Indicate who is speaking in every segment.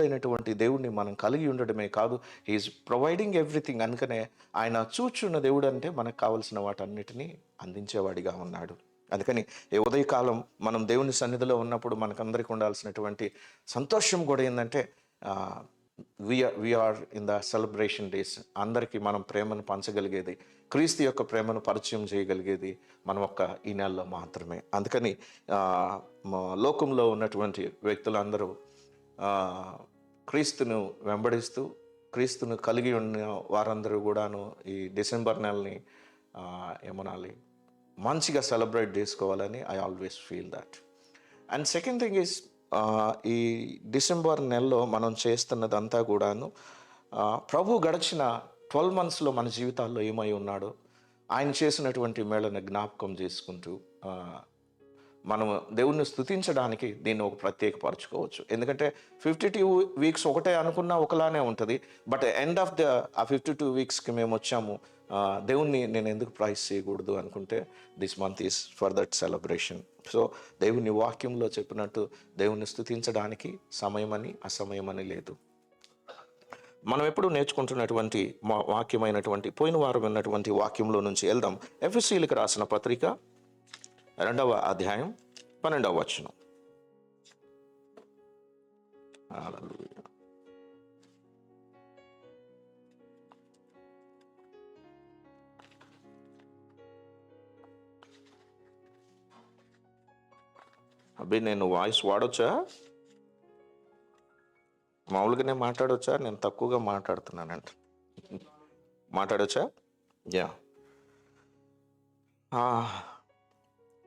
Speaker 1: అయినటువంటి దేవుడిని మనం కలిగి ఉండడమే కాదు, హీఈస్ ప్రొవైడింగ్ ఎవ్రీథింగ్. అందుకనే ఆయన చూచున్న దేవుడు అంటే మనకు కావలసిన వాటన్నిటినీ అందించేవాడిగా ఉన్నాడు. అందుకని ఈ ఉదయకాలం మనం దేవుని సన్నిధిలో ఉన్నప్పుడు మనకందరికి ఉండాల్సినటువంటి సంతోషం కూడా ఏంటంటే we are in the celebration days. అందరికీ మనం ప్రేమను పంచగలిగేది, క్రీస్తు యొక్క ప్రేమను పరిచయం చేయగలిగేది మనం ఈ నెలలో మాత్రమే. అందుకని లోకంలో ఉన్నటువంటి వ్యక్తులందరూ క్రీస్తును వెంబడిస్తూ క్రీస్తును కలిగి ఉన్న వారందరూ కూడాను ఈ డిసెంబర్ నెలని ఏమనాలి మంచిగా సెలబ్రేట్ చేసుకోవాలని I always feel that. And second thing is ఈ డిసెంబర్ నెలలో మనం చేస్తున్నదంతా కూడాను ప్రభు గడిచిన 12 monthsలో మన జీవితాల్లో ఏమై ఉన్నాడో ఆయన చేసినటువంటి మేళను జ్ఞాపకం చేసుకుంటూ మనం దేవుణ్ణి స్తుతించడానికి దీన్ని ఒక ప్రత్యేకపరచుకోవచ్చు. ఎందుకంటే 52 weeks ఒకటే అనుకున్నా ఒకలానే ఉంటుంది. బట్ ఎండ్ ఆఫ్ ఆ 52 weeksకి మేము వచ్చాము, దేవుణ్ణి నేను ఎందుకు ప్రైజ్ చేయకూడదు అనుకుంటే this month is for that celebration. So దేవుని వాక్యంలో చెప్పినట్టు దేవుణ్ణి స్తుతించడానికి సమయమని అసమయమని లేదు. మనం ఎప్పుడు నేర్చుకుంటున్నటువంటి వాక్యమైనటువంటి పోయిన వారం విన్నటువంటి వాక్యంలో నుంచి వెళ్దాం. ఎఫెసీయులకు రాసిన పత్రిక 2వ అధ్యాయం 12వ వచనం. అబ్బే నేను వాయిస్ వాడొచ్చా? మామూలుగానే మాట్లాడొచ్చా? నేను తక్కువగా మాట్లాడుతున్నానంట. మాట్లాడొచ్చా? యా.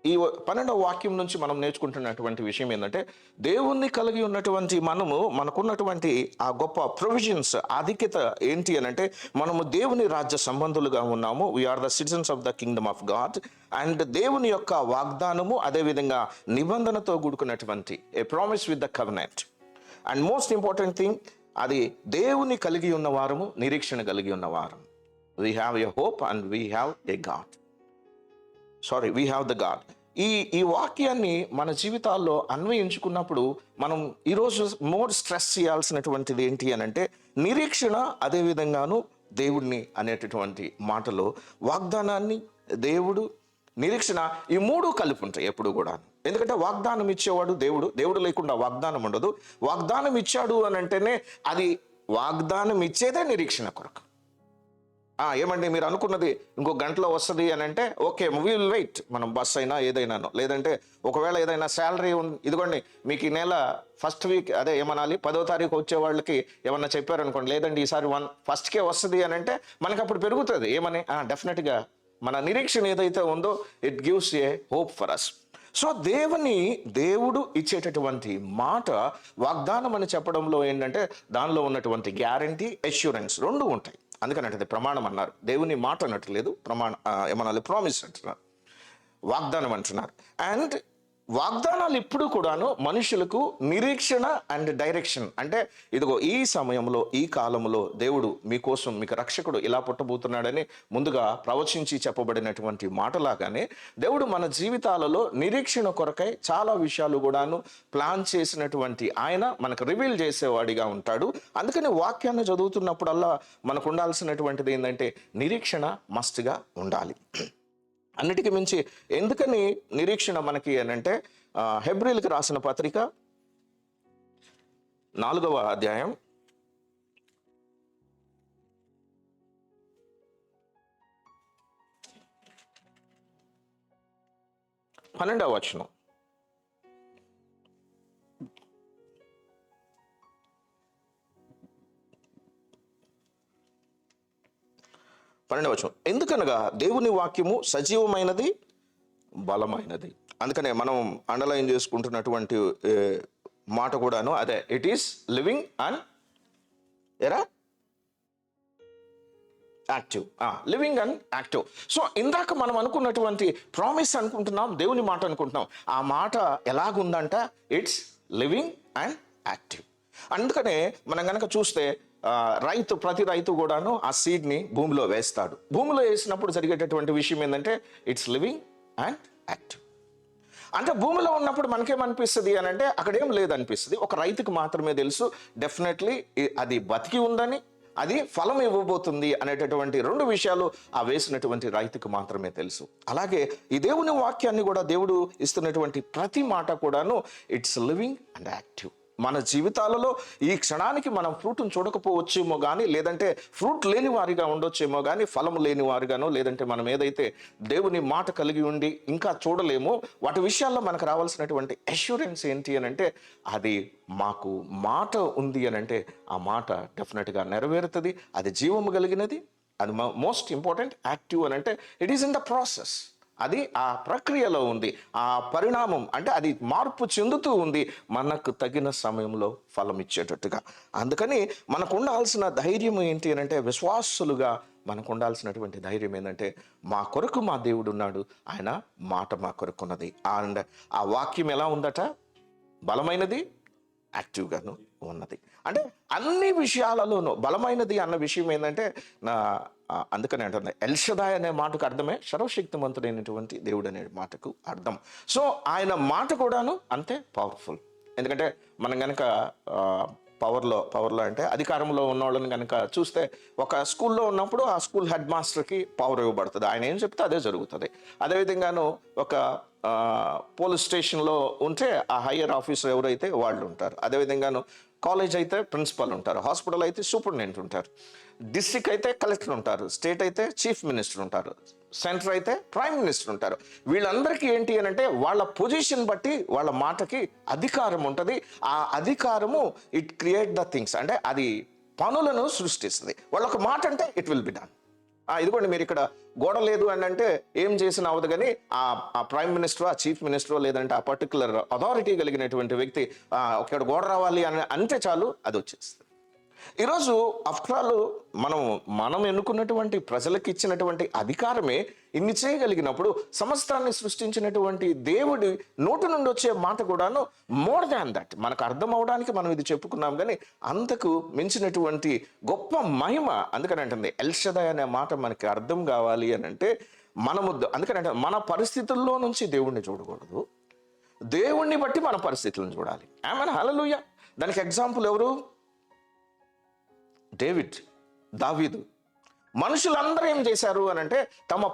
Speaker 1: ఈ 12వ వాక్యం నుంచి మనం నేర్చుకుంటున్నటువంటి విషయం ఏంటంటే దేవుణ్ణి కలిగి ఉన్నటువంటి మనకున్నటువంటి ఆ గొప్ప ప్రొవిజన్స్, ఆధిక్యత ఏంటి అని అంటే మనము దేవుని రాజ్య సంబంధులుగా ఉన్నాము. We are the citizens of the kingdom of God. And దేవుని యొక్క వాగ్దానము, అదేవిధంగా నిబంధనతో కూడుకున్నటువంటి a promise with the covenant. And most important thing, అది దేవుని కలిగి ఉన్నవారము, నిరీక్షణ కలిగి ఉన్నవారం. We have a hope and we have a God. We have the God. ఈ వాక్యాన్ని మన జీవితాల్లో అన్వయించుకున్నప్పుడు మనం ఈరోజు మోర్ స్ట్రెస్ చేయాల్సినటువంటిది ఏంటి అని అంటే నిరీక్షణ, అదేవిధంగాను దేవుడిని అనేటటువంటి మాటలో వాగ్దానాన్ని, దేవుడు, నిరీక్షణ, ఈ మూడు కలిపి ఉంటాయి ఎప్పుడు కూడా. ఎందుకంటే వాగ్దానం ఇచ్చేవాడు దేవుడు, దేవుడు లేకుండా వాగ్దానం ఉండదు. వాగ్దానం ఇచ్చాడు అని అంటేనే అది వాగ్దానం ఇచ్చేదే నిరీక్షణ కొరకు. ఏమండి మీరు అనుకున్నది ఇంకో గంటలో వస్తుంది అని అంటే ఓకే, వీ విల్ వెయిట్. మనం బస్ అయినా ఏదైనానో, లేదంటే ఒకవేళ ఏదైనా శాలరీ ఇదిగోండి మీకు ఈ నెల ఫస్ట్ వీక్ అదే ఏమనాలి 10వ తారీఖు వచ్చే వాళ్ళకి ఏమన్నా చెప్పారనుకోండి, లేదండి ఈసారి 1st వస్తుంది అని అంటే మనకి అప్పుడు పెరుగుతుంది. ఏమని? డెఫినెట్గా మన నిరీక్షణ ఏదైతే ఉందో it gives a hope for us. So దేవుడు ఇచ్చేటటువంటి మాట వాగ్దానం అని చెప్పడంలో ఏంటంటే దానిలో ఉన్నటువంటి గ్యారంటీ, అష్యూరెన్స్ రెండు ఉంటాయి. అందుకని అంటే ప్రమాణం అన్నారు, దేవుని మాట అనట్లేదు, ఏమనాలి ప్రామిస్ అంటున్నారు, వాగ్దానం అంటున్నారు. అండ్ వాగ్దానాలు ఎప్పుడు కూడాను మనుషులకు నిరీక్షణ అండ్ డైరెక్షన్. అంటే ఇదిగో ఈ సమయంలో, ఈ కాలంలో దేవుడు మీకోసం, మీకు రక్షకుడు ఇలా పుట్టబోతున్నాడని ముందుగా ప్రవచించి చెప్పబడినటువంటి మాటలాగానే దేవుడు మన జీవితాలలో నిరీక్షణ కొరకై చాలా విషయాలు కూడాను ప్లాన్ చేసినటువంటి ఆయన మనకు రివీల్ చేసేవాడిగా ఉంటాడు. అందుకని వాక్యాన్ని చదువుతున్నప్పుడల్లా మనకు ఉండాల్సినటువంటిది ఏంటంటే నిరీక్షణ మస్ట్గా ఉండాలి. అన్నిటికీ మించి ఎందుకని నిరీక్షణ మనకి అని అంటే హెబ్రీయులకు రాసిన పత్రిక 4వ అధ్యాయం 12వ వచనం. ఎందుకనగా దేవుని వాక్యము సజీవమైనది, బలమైనది. అందుకనే మనం అండర్లైన్ చేసుకుంటున్నటువంటి మాట కూడాను అదే, it is living and active. Living and active. So ఇందాక మనం అనుకున్నటువంటి ప్రామిస్ అనుకుంటున్నాం, దేవుని మాట అనుకుంటున్నాం. ఆ మాట ఎలాగుందంట? It's living and active. అందుకనే మనం కనుక చూస్తే ప్రతి రైతు కూడాను ఆ సీడ్ని భూమిలో వేస్తాడు. భూమిలో వేసినప్పుడు జరిగేటటువంటి విషయం ఏంటంటే ఇట్స్ లివింగ్ అండ్ యాక్టివ్. అంటే భూమిలో ఉన్నప్పుడు మనకేమనిపిస్తుంది అని అంటే అక్కడేం లేదనిపిస్తుంది. ఒక రైతుకు మాత్రమే తెలుసు డెఫినెట్లీ అది బతికి ఉందని, అది ఫలం ఇవ్వబోతుంది అనేటటువంటి రెండు విషయాలు ఆ వేసినటువంటి రైతుకు మాత్రమే తెలుసు. అలాగే ఈ దేవుని వాక్యాన్ని కూడా దేవుడు ఇస్తున్నటువంటి ప్రతి మాట కూడాను ఇట్స్ లివింగ్ అండ్ యాక్టివ్. మన జీవితాలలో ఈ క్షణానికి మనం ఫ్రూట్ను చూడకపోవచ్చేమో కానీ, లేదంటే ఫ్రూట్ లేని వారిగా ఉండొచ్చేమో కానీ, ఫలం లేని వారిగానో, లేదంటే మనం ఏదైతే దేవుని మాట కలిగి ఉండి ఇంకా చూడలేమో వాటి విషయాల్లో మనకు రావాల్సినటువంటి అష్యూరెన్స్ ఏంటి అని అంటే, అది మాకు మాట ఉంది అని అంటే ఆ మాట డెఫినెట్గా నెరవేరుతుంది. అది జీవము కలిగినది. అది మోస్ట్ ఇంపార్టెంట్. యాక్టివ్ అని అంటే it is in the process. అది ఆ ప్రక్రియలో ఉంది, ఆ పరిణామం అంటే అది మార్పు చెందుతూ ఉంది మనకు తగిన సమయంలో ఫలం ఇచ్చేటట్టుగా. అందుకని మనకు ఉండాల్సిన ధైర్యం ఏంటి అని అంటే, విశ్వాసులుగా మనకు ఉండాల్సినటువంటి ధైర్యం ఏంటంటే, మా కొరకు మా దేవుడు ఉన్నాడు, ఆయన మాట మా కొరకున్నది. అండ్ ఆ వాక్యం ఎలా ఉందట? బలమైనది, యాక్టివ్గాను ఉన్నది. అంటే అన్ని విషయాలలోనూ బలమైనది అన్న విషయం ఏంటంటే, అందుకని అంటున్నా ఎల్షదాయ్ అనే మాటకు అర్థమే సర్వశక్తిమంతుడైనటువంటి దేవుడు అనే మాటకు అర్థం. సో ఆయన మాట కూడాను అంతే పవర్ఫుల్. ఎందుకంటే మనం కనుక పవర్లో అంటే అధికారంలో ఉన్న వాళ్ళని కనుక చూస్తే, ఒక స్కూల్లో ఉన్నప్పుడు ఆ స్కూల్ హెడ్ మాస్టర్కి పవర్ ఇవ్వబడుతుంది. ఆయన ఏం చెప్తే అదే జరుగుతుంది. అదేవిధంగాను ఒక పోలీస్ స్టేషన్లో ఉంటే ఆ హయ్యర్ ఆఫీసర్ ఎవరైతే వాళ్ళు ఉంటారు. అదేవిధంగాను కాలేజ్ అయితే ప్రిన్సిపల్ ఉంటారు, హాస్పిటల్ అయితే సూపరింటెండెంట్ ఉంటారు, డిస్ట్రిక్ట్ అయితే కలెక్టర్ ఉంటారు, స్టేట్ అయితే చీఫ్ మినిస్టర్ ఉంటారు, సెంటర్ అయితే ప్రైమ్ మినిస్టర్ ఉంటారు. వీళ్ళందరికీ ఏంటి అని అంటే వాళ్ళ పొజిషన్ బట్టి వాళ్ళ మాటకి అధికారం ఉంటుంది. ఆ అధికారము ఇట్ క్రియేట్ ద థింగ్స్, అంటే అది పనులను సృష్టిస్తుంది. వాళ్ళొక మాట అంటే ఇట్ విల్ బి డన్. ఇదిగోండి మీరు ఇక్కడ గోడ లేదు అని అంటే ఏం చేసిన అవదు, కానీ ఆ ప్రైమ్ మినిస్టర్, ఆ చీఫ్ మినిస్టర్, లేదంటే ఆ పర్టికులర్ అథారిటీ కలిగినటువంటి వ్యక్తి ఇక్కడ గోడ రావాలి అని అంటే చాలు అది వచ్చేస్తుంది. ఈరోజు ఆఫ్టర్ ఆల్ మనం ఎన్నుకున్నటువంటి ప్రజలకు ఇచ్చినటువంటి అధికారమే ఇన్ని చేయగలిగినప్పుడు, సమస్తాన్ని సృష్టించినటువంటి దేవుడి నోటి నుండి వచ్చే మాట కూడాను మోర్ దాన్ దట్. మనకు అర్థం అవడానికి మనం ఇది చెప్పుకున్నాం, కానీ అంతకు మించినటువంటి గొప్ప మహిమ. అందుకని అంటుంది ఎల్షదాయ్ అనే మాట మనకి అర్థం కావాలి అని అంటే, అందుకని అంటే మన పరిస్థితుల్లో నుంచి దేవుణ్ణి చూడకూడదు, దేవుణ్ణి బట్టి మన పరిస్థితులను చూడాలి. ఆమేన్, హల్లెలూయా. దానికి ఎగ్జాంపుల్ ఎవరు? దావీదు. మనుషులందరూ ఏం చేశారు అని అంటే, తమ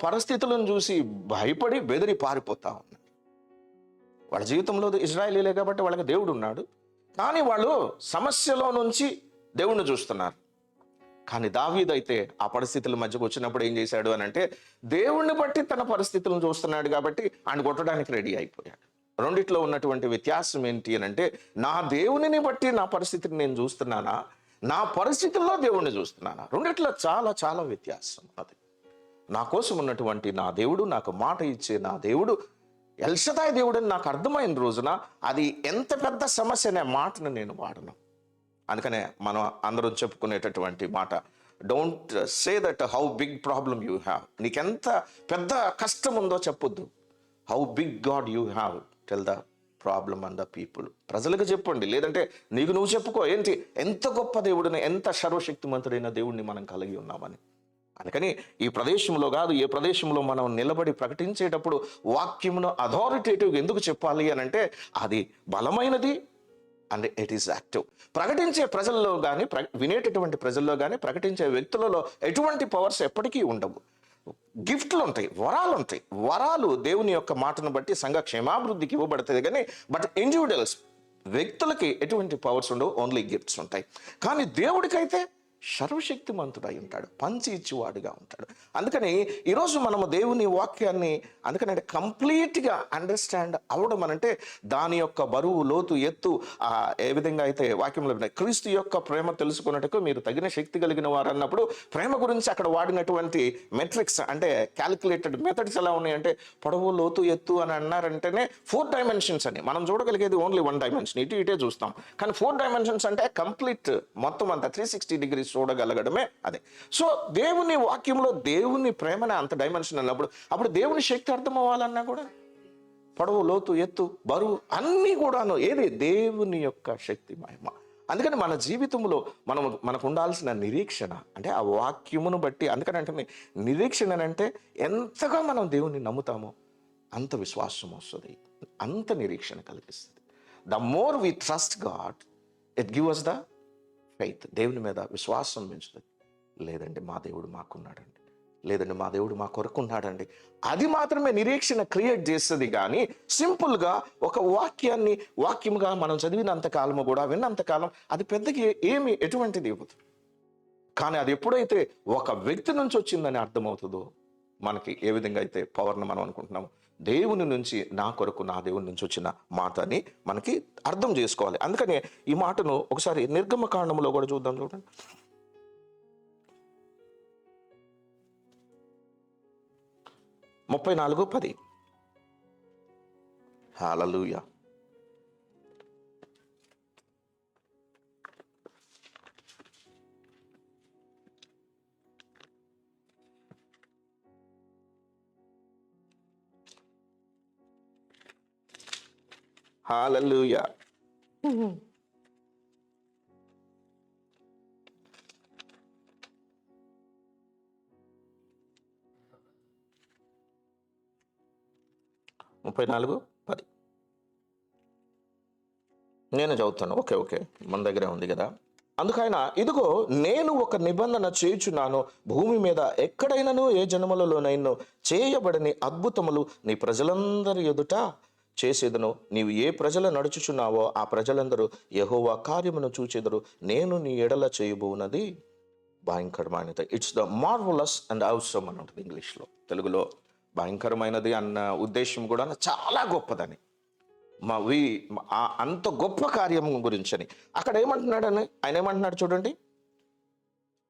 Speaker 1: పరిస్థితులను చూసి భయపడి బెదిరి పారిపోతా ఉన్నారు. వాళ్ళ జీవితంలో ఇజ్రాయేలీలే కాబట్టి వాళ్ళకి దేవుడు ఉన్నాడు, కానీ వాళ్ళు సమస్యలో నుంచి దేవుణ్ణి చూస్తున్నారు. కానీ దావీదు అయితే ఆ పరిస్థితుల మధ్యకు వచ్చినప్పుడు ఏం చేశాడు అని అంటే, దేవుణ్ణి బట్టి తన పరిస్థితులను చూస్తున్నాడు కాబట్టి ఆయన కొట్టడానికి రెడీ అయిపోయాడు. రెండిట్లో ఉన్నటువంటి వ్యత్యాసం ఏంటి అని అంటే, నా దేవునిని బట్టి నా పరిస్థితిని నేను చూస్తున్నానా, నా పరిస్థితుల్లో దేవుణ్ణి చూస్తున్నానా? రెండిట్లో చాలా చాలా వ్యత్యాసం. అది నా కోసం ఉన్నటువంటి నా దేవుడు, నాకు మాట ఇచ్చే నా దేవుడు ఎల్షదాయ్ దేవుడు అని నాకు అర్థమైన రోజున అది ఎంత పెద్ద సమస్య అనే మాటను నేను వాడను. అందుకనే మనం అందరం చెప్పుకునేటటువంటి మాట, don't say that how big problem you have. నీకెంత పెద్ద కష్టం ఉందో చెప్పొద్దు. How big God you have, tell the problem and the people. ప్రజలకు చెప్పండి, లేదంటే నీకు నువ్వు చెప్పుకో. ఏంటి ఎంత గొప్ప దేవుడిని, ఎంత సర్వశక్తిమంతుడైన దేవుడిని మనం కలిగి ఉన్నామని. అందుకని ఈ ప్రదేశంలో కాదు, ఏ ప్రదేశంలో మనం నిలబడి ప్రకటించేటప్పుడు వాక్యమును అథారిటేటివ్గా ఎందుకు చెప్పాలి అని అంటే, అది బలమైనది అండ్ ఇట్ ఈస్ యాక్టివ్. ప్రకటించే ప్రజల్లో కానీ, వినేటటువంటి ప్రజల్లో కానీ, ప్రకటించే వ్యక్తులలో ఎటువంటి పవర్స్ ఎప్పటికీ ఉండవు. గిఫ్ట్లు ఉంటాయి, వరాలు ఉంటాయి. వరాలు దేవుని యొక్క మాటను బట్టి సంఘ క్షేమాభివృద్ధికి ఇవ్వబడుతుంది, కానీ బట్ ఇండివిజువల్స్, వ్యక్తులకి ఎటువంటి పవర్స్ ఉండవు, ఓన్లీ గిఫ్ట్స్ ఉంటాయి. కానీ దేవుడికైతే సర్వశక్తిమంతుడై ఉంటాడు, పంచి ఇచ్చేవాడుగా ఉంటాడు. అందుకని ఈరోజు మనము దేవుని వాక్యాన్ని అందుకనంటే కంప్లీట్గా అండర్స్టాండ్ అవ్వడం అనంటే, దాని యొక్క బరువు, లోతు, ఎత్తు ఏ విధంగా అయితే వాక్యంలో క్రీస్తు యొక్క ప్రేమ తెలుసుకున్నట్టుకు మీరు తగిన శక్తి కలిగిన వారు అన్నప్పుడు, ప్రేమ గురించి అక్కడ వాడినటువంటి మెట్రిక్స్ అంటే క్యాలిక్యులేటెడ్ మెథడ్స్ ఎలా ఉన్నాయంటే, పొడవు, లోతు, ఎత్తు అని అన్నారంటేనే 4 డైమెన్షన్స్ అని. మనం చూడగలిగేది ఓన్లీ 1 డైమెన్షన్, ఇటే చూస్తాం. కానీ 4 డైమెన్షన్స్ అంటే కంప్లీట్ మొత్తం అంతా 360 డిగ్రీస్ చూడగలగడమే అదే. సో దేవుని వాక్యంలో దేవుని ప్రేమనే అంత డైమెన్షన్ అన్నప్పుడు, అప్పుడు దేవుని శక్తి అర్థం అవ్వాలన్నా కూడా పొడవు, లోతు, ఎత్తు, బరువు అన్నీ కూడాను ఏది దేవుని యొక్క శక్తి మహిమ. అందుకని మన జీవితంలో మనకు ఉండాల్సిన నిరీక్షణ అంటే ఆ వాక్యమును బట్టి. అందుకని అంటే నిరీక్షణ అంటే ఎంతగా మనం దేవుని నమ్ముతామో అంత విశ్వాసం వస్తుంది, అంత నిరీక్షణ కలిగిస్తుంది. The more we trust God, it give us the faith. దేవుని మీద విశ్వాసం పెంచుతుంది. లేదండి మా దేవుడు మాకున్నాడండి, లేదండి మా దేవుడు మా కొరకున్నాడండి, అది మాత్రమే నిరీక్షణ క్రియేట్ చేస్తుంది. కానీ సింపుల్గా ఒక వాక్యముగా మనం చదివినంత కాలము కూడా, విన్నంతకాలం అది పెద్దగా ఎటువంటిది ఇవ్వదు. కానీ అది ఎప్పుడైతే ఒక వ్యక్తి నుంచి వచ్చిందని అర్థమవుతుందో, మనకి ఏ విధంగా అయితే పవర్ని మనం అనుకుంటున్నాము, దేవుని నుంచి, నా కొరకు నా దేవుని నుంచి వచ్చిన మాట అని మనకి అర్థం చేసుకోవాలి. అందుకనే ఈ మాటను ఒకసారి నిర్గమకాండంలో కూడా చూద్దాం. చూడండి, 34:10. హల్లెలూయా. హల్లెలూయా. ముప్పై 34:10 నేను చదువుతాను. ఓకే, మన దగ్గరే ఉంది కదా. అందుకైనా ఇదిగో నేను ఒక నిబంధన చేయుచున్నాను, భూమి మీద ఎక్కడైనాను ఏ జన్మలలోనైనా చేయబడని అద్భుతములు నీ ప్రజలందరి ఎదుట చేసేదను. నీవు ఏ ప్రజలు నడుచుచున్నావో ఆ ప్రజలందరూ యెహోవా కార్యమును చూచెదరు. నేను నీ ఎడల చేయబోనది భయంకరమైనది. ఇట్స్ ద మార్వలస్ అండ్ అవసరం అని ఉంటుంది ఇంగ్లీష్లో. తెలుగులో భయంకరమైనది అన్న ఉద్దేశం కూడా చాలా గొప్పదని, అంత గొప్ప కార్యం గురించని అక్కడ ఏమంటున్నాడని ఆయన ఏమంటున్నాడు చూడండి.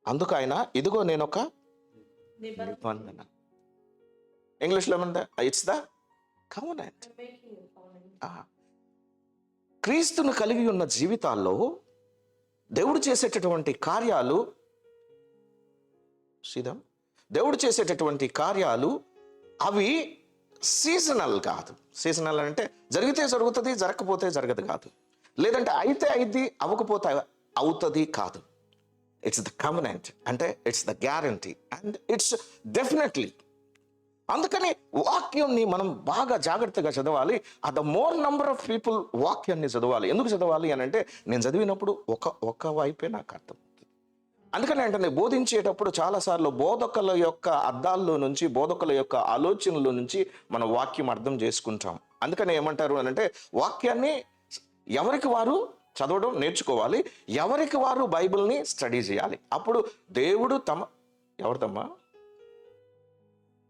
Speaker 1: అందుకు ఆయన ఇదిగో నేను ఒక నిబంధన, ఇంగ్లీష్లో ఏమంటా, ఇట్స్ ద కవెనెంట్. క్రీస్తును కలిగి ఉన్న జీవితాల్లో దేవుడు చేసేటటువంటి కార్యాలు, దేవుడు చేసేటటువంటి కార్యాలు అవి సీజనల్ కాదు. సీజనల్ అంటే జరిగితే జరుగుతుంది, జరగకపోతే జరగదు కాదు, లేదంటే అయితే అయింది, అవ్వకపోతే అవుతుంది కాదు. ఇట్స్ ద కవెనెంట్, అంటే it's the guarantee and it's definitely. అందుకని వాక్యంని మనం బాగా జాగ్రత్తగా చదవాలి. The more number of people వాక్యాన్ని చదవాలి. ఎందుకు చదవాలి అని అంటే, నేను చదివినప్పుడు ఒక వైపే నాకు అర్థం. అందుకని అంటే బోధించేటప్పుడు చాలాసార్లు బోధకుల యొక్క అర్థాల్లో నుంచి, బోధకుల యొక్క ఆలోచనల నుంచి మనం వాక్యం అర్థం చేసుకుంటాం. అందుకని ఏమంటారు అని అంటే, వాక్యాన్ని ఎవరికి వారు చదవడం నేర్చుకోవాలి, ఎవరికి వారు బైబిల్ని స్టడీ చేయాలి. అప్పుడు దేవుడు ఎవరిదమ్మా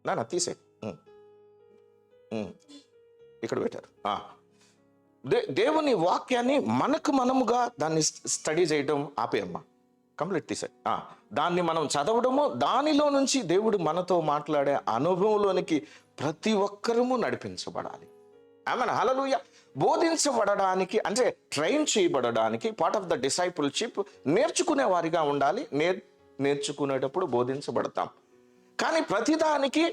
Speaker 1: నా తీసే ఇక్కడ పెట్టారు. దేవుని వాక్యాన్ని మనముగా దాన్ని స్టడీ చేయడం ఆపేయమ్మా, కంప్లీట్ తీసే. దాన్ని మనం చదవడము, దానిలో నుంచి దేవుడు మనతో మాట్లాడే అనుభవంలోనికి ప్రతి ఒక్కరము నడిపించబడాలి. ఆమేన్, హల్లెలూయా. బోధించబడడానికి అంటే ట్రైన్ చేయబడడానికి, పార్ట్ ఆఫ్ ద డిసైపుల్షిప్, నేర్చుకునే వారిగా ఉండాలి. నేర్చుకునేటప్పుడు బోధించబడతాం. కానీ ప్రతిదానికి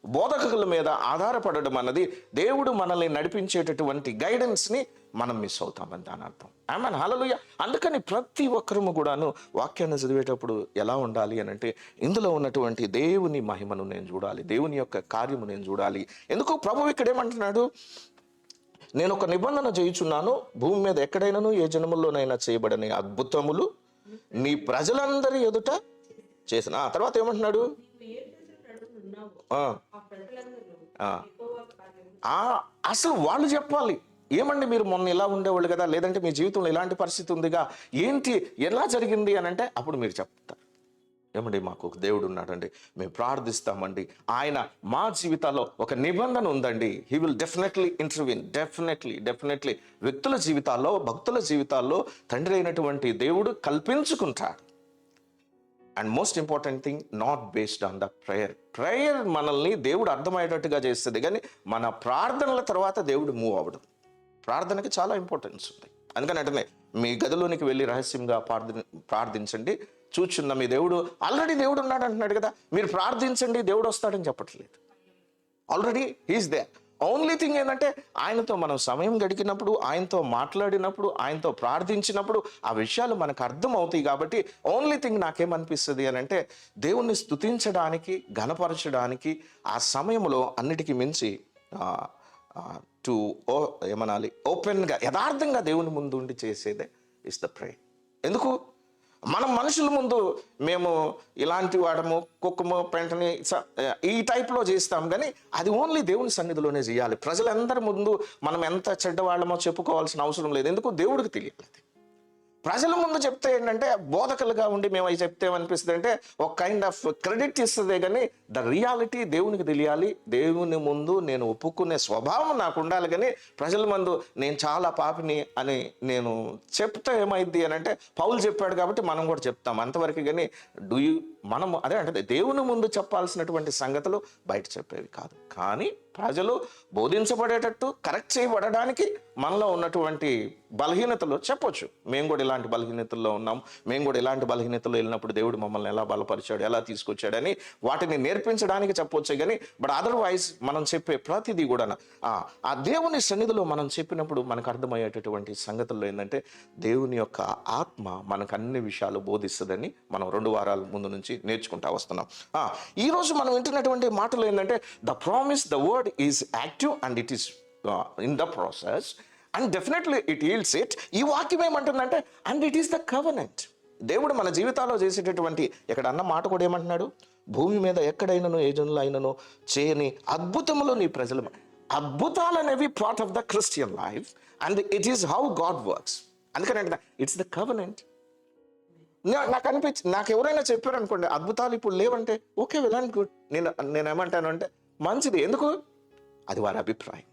Speaker 1: బోధకుల మీద ఆధారపడడం అన్నది, దేవుడు మనల్ని నడిపించేటటువంటి గైడెన్స్ని మనం మిస్ అవుతామని దాని అర్థం. ఆమేన్, హల్లెలూయా. అందుకని ప్రతి ఒక్కరము కూడాను వాక్యాన్ని చదివేటప్పుడు ఎలా ఉండాలి అని అంటే, ఇందులో ఉన్నటువంటి దేవుని మహిమను నేను చూడాలి, దేవుని యొక్క కార్యము నేను చూడాలి. ఎందుకు ప్రభువు ఇక్కడ ఏమంటున్నాడు, నేను ఒక నిబంధన చేయుచున్నాను, భూమి మీద ఎక్కడైనాను ఏ జన్మల్లోనైనా చేయబడని అద్భుతములు నీ ప్రజలందరి ఎదుట చేసిన. తర్వాత ఏమంటున్నాడు, అసలు వాళ్ళు చెప్పాలి, ఏమండి మీరు మొన్న ఇలా ఉండేవాళ్ళు కదా, లేదంటే మీ జీవితంలో ఇలాంటి పరిస్థితి ఉందిగా, ఏంటి ఎలా జరిగింది అని అంటే, అప్పుడు మీరు చెప్తారు, ఏమండి మాకు ఒక దేవుడు ఉన్నాడండి, మేము ప్రార్థిస్తామండి, ఆయన మా జీవితాల్లో ఒక నిబంధన ఉందండి, he will definitely intervene. Definitely వ్యక్తుల జీవితాల్లో, భక్తుల జీవితాల్లో తండ్రి అయినటువంటి దేవుడు కల్పించుకుంటాడు. And most important thing, not based on the prayer మనల్ని దేవుడు అర్థమయ్యేటట్టుగా చేస్తుంది, కానీ మన ప్రార్థనల తర్వాత దేవుడు మూవ్ అవ్వడం. ప్రార్థనకి చాలా ఇంపార్టెన్స్ ఉంది. అందుకని అంటే మీ గదిలోనికి వెళ్ళి రహస్యంగా ప్రార్థించండి, చూచున్న మీ దేవుడు, ఆల్రెడీ దేవుడు ఉన్నాడు అంటున్నాడు కదా, మీరు ప్రార్థించండి దేవుడు వస్తాడని చెప్పట్లేదు, already he is there. Only thing ఏంటంటే, ఆయనతో మనం సమయం గడిపినప్పుడు, ఆయనతో మాట్లాడినప్పుడు, ఆయనతో ప్రార్థించినప్పుడు ఆ విషయాలు మనకు అర్థం అవుతాయి. కాబట్టి ఓన్లీ థింగ్ నాకేమనిపిస్తుంది అని అంటే, దేవుణ్ణి స్తుతించడానికి, ఘనపరచడానికి ఆ సమయంలో అన్నిటికీ మించి టు ఏమనాలి, ఓపెన్గా యథార్థంగా దేవుని ముందు ఉండి చేసేదే ఇస్ ద ప్రే. ఎందుకు? మనం మనుషుల ముందు మేము ఇలాంటి వాడము, కుక్కము పెంటని ఈ టైప్లో చేస్తాం, కానీ అది ఓన్లీ దేవుని సన్నిధిలోనే చేయాలి. ప్రజలందరి ముందు మనం ఎంత చెడ్డవాళ్ళమో చెప్పుకోవాల్సిన అవసరం లేదు. ఎందుకు? దేవుడికి తెలియాలి. ప్రజల ముందు చెప్తే ఏంటంటే బోధకులుగా ఉండి మేము అవి చెప్తే ఏమనిపిస్తుంది అంటే ఒక కైండ్ ఆఫ్ క్రెడిట్ ఇస్తుంది, కానీ ద రియాలిటీ దేవునికి తెలియాలి. దేవుని ముందు నేను ఒప్పుకునే స్వభావం నాకు ఉండాలి, కానీ ప్రజల ముందు నేను చాలా పాపిని అని నేను చెప్తే ఏమైంది అని అంటే పౌలు చెప్పాడు కాబట్టి మనం కూడా చెప్తాం అంతవరకు. కానీ మనం అదే అంటే దేవుని ముందు చెప్పాల్సినటువంటి సంగతులు బయట చెప్పేవి కాదు. కానీ ప్రజలు బోధించబడేటట్టు కరెక్ట్ చేయబడడానికి మనలో ఉన్నటువంటి బలహీనతలు చెప్పొచ్చు. మేము కూడా ఇలాంటి బలహీనతల్లో ఉన్నాం, మేము కూడా ఇలాంటి బలహీనతల్లో వెళ్ళినప్పుడు దేవుడు మమ్మల్ని ఎలా బలపరిచాడు, ఎలా తీసుకొచ్చాడని వాటిని నేర్పించడానికి చెప్పొచ్చు. కానీ బట్ అదర్వైజ్ మనం చెప్పే ప్రతిదీ కూడా ఆ దేవుని సన్నిధిలో మనం చెప్పినప్పుడు మనకు అర్థమయ్యేటటువంటి సంగతుల్లో ఏంటంటే దేవుని యొక్క ఆత్మ మనకు అన్ని విషయాలు బోధిస్తుందని మనం 2 వారాల ముందు నుంచి నేర్చుకుంటా వస్తున్నాం. ఈరోజు మనం వింటున్నటువంటి మాటలు ఏంటంటే the promise, the word is active and it is in the process and definitely it eels it. ఈ వాక్యం ఏమంటుందంటే and it is the covenant. దేవుడు మన జీవితాల్లో చేసేటటువంటి ఇక్కడ అన్న మాట కూడా ఏమంటున్నాడు? భూమి మీద ఎక్కడైనానో ఏ జనులు అయినను చేయని అద్భుతములు నీ ప్రజలు. అద్భుతాలు అనేవి part of the Christian life and it is how God works. అందుకని ఇట్స్ ద కవెనెంట్. నాకు ఎవరైనా చెప్పారు అనుకోండి అద్భుతాలు ఇప్పుడు లేవంటే ఓకే, వెల్ అండ్ గుడ్. నేనేమంటాను అంటే మంచిది. ఎందుకు? అది వారి అభిప్రాయం.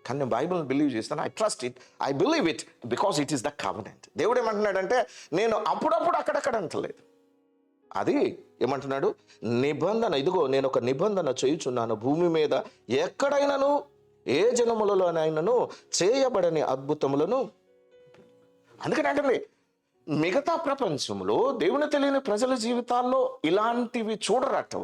Speaker 1: కానీ నేను బైబిల్ని బిలీవ్ చేస్తాను. I trust it, I believe it because it is the covenant. దేవుడు ఏమంటున్నాడంటే నేను అప్పుడప్పుడు అక్కడక్కడ అంటలేదు, అది ఏమంటున్నాడు? నిబంధన. ఇదిగో నేను ఒక నిబంధన చేయుచున్నాను భూమి మీద ఎక్కడైనాను ఏ జనములలోనైనాను చేయబడని అద్భుతములను. అందుకని అంటే మిగతా ప్రపంచంలో దేవుని తెలియని ప్రజల జీవితాల్లో ఇలాంటివి చూడరట.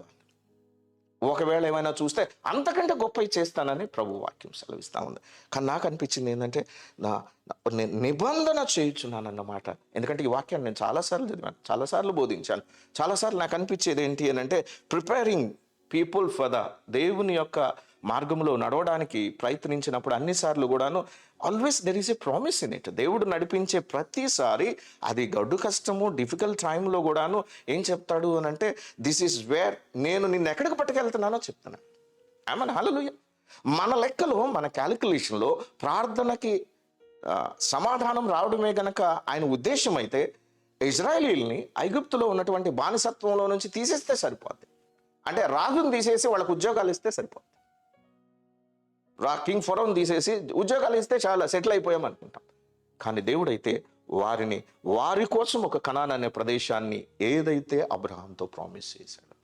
Speaker 1: ఒకవేళ ఏమైనా చూస్తే అంతకంటే గొప్ప చేస్తానని ప్రభు వాక్యం సెలవిస్తూ ఉంది. కానీ నాకు అనిపించింది ఏంటంటే నేను నిబంధన చేయుచున్నానన్నమాట. ఎందుకంటే ఈ వాక్యాన్ని నేను చాలాసార్లు చదివాను, చాలాసార్లు బోధించాను. చాలాసార్లు నాకు అనిపించేది ఏంటి అని అంటే ప్రిపేరింగ్ పీపుల్ ఫర్ ద దేవుని యొక్క మార్గంలో నడవడానికి ప్రయత్నించినప్పుడు అన్నిసార్లు కూడాను always there is a promise in it. దేవుడు నడిపించే ప్రతిసారి అది గడ్డు కష్టము, డిఫికల్ట్ టైంలో కూడాను ఏం చెప్తాడు అని అంటే దిస్ ఈస్ వేర్ నేను నిన్ను ఎక్కడికి పట్టుకెళ్తున్నానో చెప్తున్నాను. ఆమెన్, హల్లెలూయా. మన లెక్కలో, మన క్యాలిక్యులేషన్లో ప్రార్థనకి సమాధానం రావడమే గనక ఆయన ఉద్దేశం అయితే ఇజ్రాయేలీల్ని ఐగుప్తులో ఉన్నటువంటి బానిసత్వంలో నుంచి తీసేస్తే సరిపోద్ది. అంటే రాజుని తీసేసి వాళ్ళకు ఉద్యోగాలు ఇస్తే సరిపోద్ది. కింగ్ ఫరోని తీసేసి ఉద్యోగాలు ఇస్తే చాలా సెటిల్ అయిపోయామనుకుంటాం. కానీ దేవుడైతే వారి కోసం ఒక కనాన్ అనే ప్రదేశాన్ని ఏదైతే అబ్రహాంతో ప్రామిస్ చేశాడు,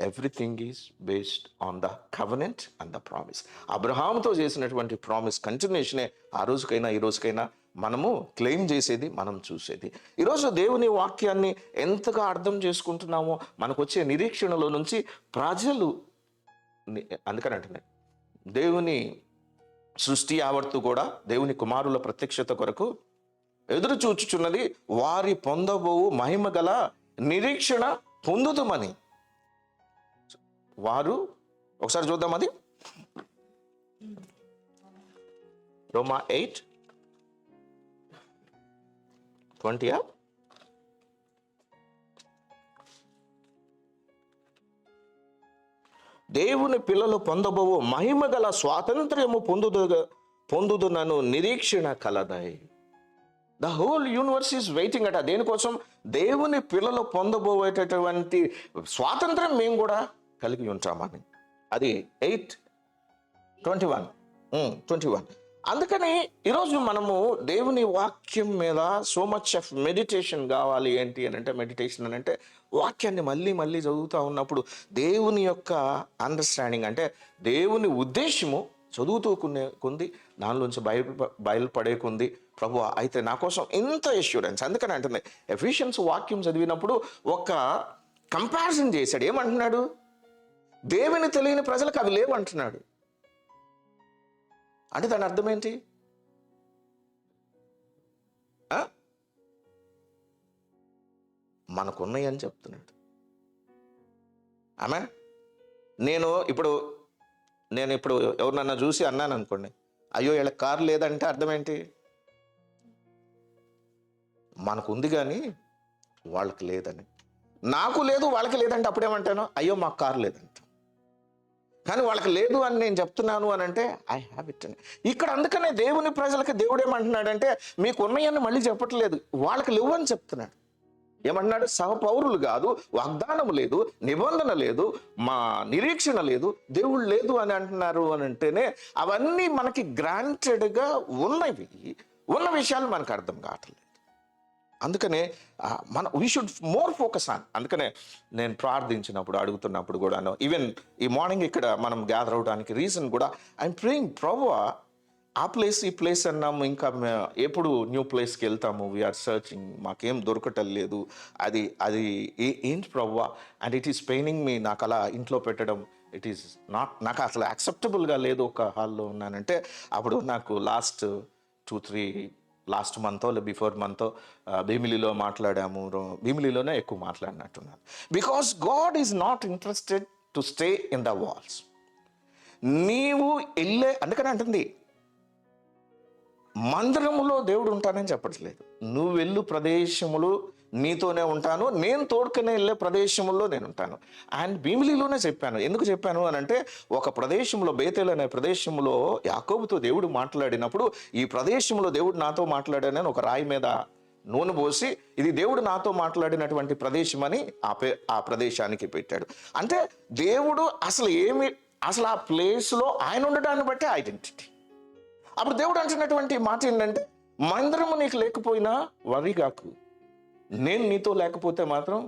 Speaker 1: everything is based on the covenant and the promise. అబ్రహాంతో చేసినటువంటి ప్రామిస్ కంటిన్యూషనే ఆ రోజుకైనా ఈ రోజుకైనా మనము క్లెయిమ్ చేసేది, మనం చూసేది. ఈరోజు దేవుని వాక్యాన్ని ఎంతగా అర్థం చేసుకుంటున్నామో మనకు వచ్చే నిరీక్షణలో నుంచి ప్రజలు, అందుకని అంటున్నాయి దేవుని సృష్టి యావత్తు కూడా దేవుని కుమారుల ప్రత్యక్షత కొరకు ఎదురు చూచుచున్నది, వారి పొందబోవు మహిమ గల నిరీక్షణ పొందుదమని. వారు ఒకసారి చూద్దాం, అది రోమా 8:20. దేవుని పిల్లలు పొందబోవు మహిమ గల స్వాతంత్ర్యము పొందుదునను నిరీక్షణ కలదై. The whole universe is waiting అట. దేనికోసం? దేవుని పిల్లలు పొందబోయేటటువంటి స్వాతంత్ర్యం మేము కూడా కలిగి ఉంటామని. అది 8:21. అందుకని ఈరోజు మనము దేవుని వాక్యం మీద సో మచ్ ఆఫ్ మెడిటేషన్ కావాలి. ఏంటి అని అంటే మెడిటేషన్ అని అంటే వాక్యాన్ని మళ్ళీ మళ్ళీ చదువుతూ ఉన్నప్పుడు దేవుని యొక్క అండర్స్టాండింగ్, అంటే దేవుని ఉద్దేశము చదువుతూ కొంది దానిలోంచి బయలుపడే కొంది ప్రభు అయితే నా కోసం ఇంత ఎష్యూరెన్స్. అందుకని అంటుంది ఎఫిషియన్స్ వాక్యం చదివినప్పుడు ఒక కంపారిజన్ చేశాడు. ఏమంటున్నాడు? దేవుని తెలియని ప్రజలకు అవి లేవు అంటున్నాడు. అంటే దాని అర్థం ఏంటి? మనకున్నాయి అని చెప్తున్నాడు. ఆమె నేను ఇప్పుడు నేను ఇప్పుడు ఎవరినన్నా చూసి అన్నాను అనుకోండి, అయ్యో వీళ్ళకి కారు లేదంటే అర్థం ఏంటి? మనకు ఉంది కానీ వాళ్ళకి లేదని. నాకు లేదు వాళ్ళకి లేదంటే అప్పుడేమంటాను, అయ్యో మాకు కారు లేదంట. కానీ వాళ్ళకి లేదు అని నేను చెప్తున్నాను అని అంటే ఐ హ్యావ్ ఇట్ అని. ఇక్కడ అందుకనే దేవుని ప్రజలకి దేవుడు ఏమంటున్నాడంటే, మీకు ఉన్నాయని మళ్ళీ చెప్పట్లేదు, వాళ్ళకి లేవు అని చెప్తున్నాడు. ఏమంటున్నాడు? సహపౌరులు కాదు, వాగ్దానం లేదు, నిబంధన లేదు, మా నిరీక్షణ లేదు, దేవుడు లేదు అని అంటున్నారు అని అంటేనే అవన్నీ మనకి గ్రాంటెడ్గా ఉన్నవి, ఉన్న విషయాలు మనకు అర్థం కావట్లేదు. అందుకనే we should more focus on. అందుకనే నేను ప్రార్థించినప్పుడు అడుగుతున్నప్పుడు కూడాను, ఈవెన్ ఈ మార్నింగ్ ఇక్కడ మనం గ్యాదర్ అవడానికి రీజన్ కూడా ఐఎమ్ ప్రేయింగ్, ప్రభువా ఆ ప్లేస్ ఈ ప్లేస్ అన్నాము, ఇంకా ఎప్పుడు న్యూ ప్లేస్కి వెళ్తాము, వీఆర్ సర్చింగ్, మాకేం దొరకటం లేదు, అది అది ఏంటి ప్రభువా, అండ్ ఇట్ ఈస్ పెయినింగ్ మీ. నాకు అలా ఇంట్లో పెట్టడం ఇట్ ఈస్ నాట్, నాకు అసలు యాక్సెప్టబుల్గా లేదు. ఒక హాల్లో ఉన్నానంటే అప్పుడు నాకు లాస్ట్ మంతో బిఫోర్ మంతో భీమిలిలో మాట్లాడాము. భీమిలిలోనే ఎక్కువ మాట్లాడినట్టున్నాను. Because God is not interested to stay in the walls. నీవు అందుకని అంటుంది, మందిరములో దేవుడు ఉంటానని చెప్పట్లేదు. నువ్వు వెళ్ళు ప్రదేశములు నీతోనే ఉంటాను, నేను తోడుకునే వెళ్ళే ప్రదేశంలో నేను ఉంటాను. అండ్ భీమిలిలోనే చెప్పాను. ఎందుకు చెప్పాను అని అంటే, ఒక ప్రదేశంలో, బేతేలు అనే ప్రదేశంలో యాకోబుతో దేవుడు మాట్లాడినప్పుడు, ఈ ప్రదేశంలో దేవుడు నాతో మాట్లాడానని ఒక రాయి మీద నూనె పోసి, ఇది దేవుడు నాతో మాట్లాడినటువంటి ప్రదేశం అని ఆ ప్రదేశానికి పెట్టాడు. అంటే దేవుడు అసలు ఆ ప్లేస్లో ఆయన ఉండడాన్ని బట్టి ఐడెంటిటీ. అప్పుడు దేవుడు అంటున్నటువంటి మాట ఏంటంటే, మందిరము నీకు లేకపోయినా వరి కాకు, నేను నీతో లేకపోతే మాత్రం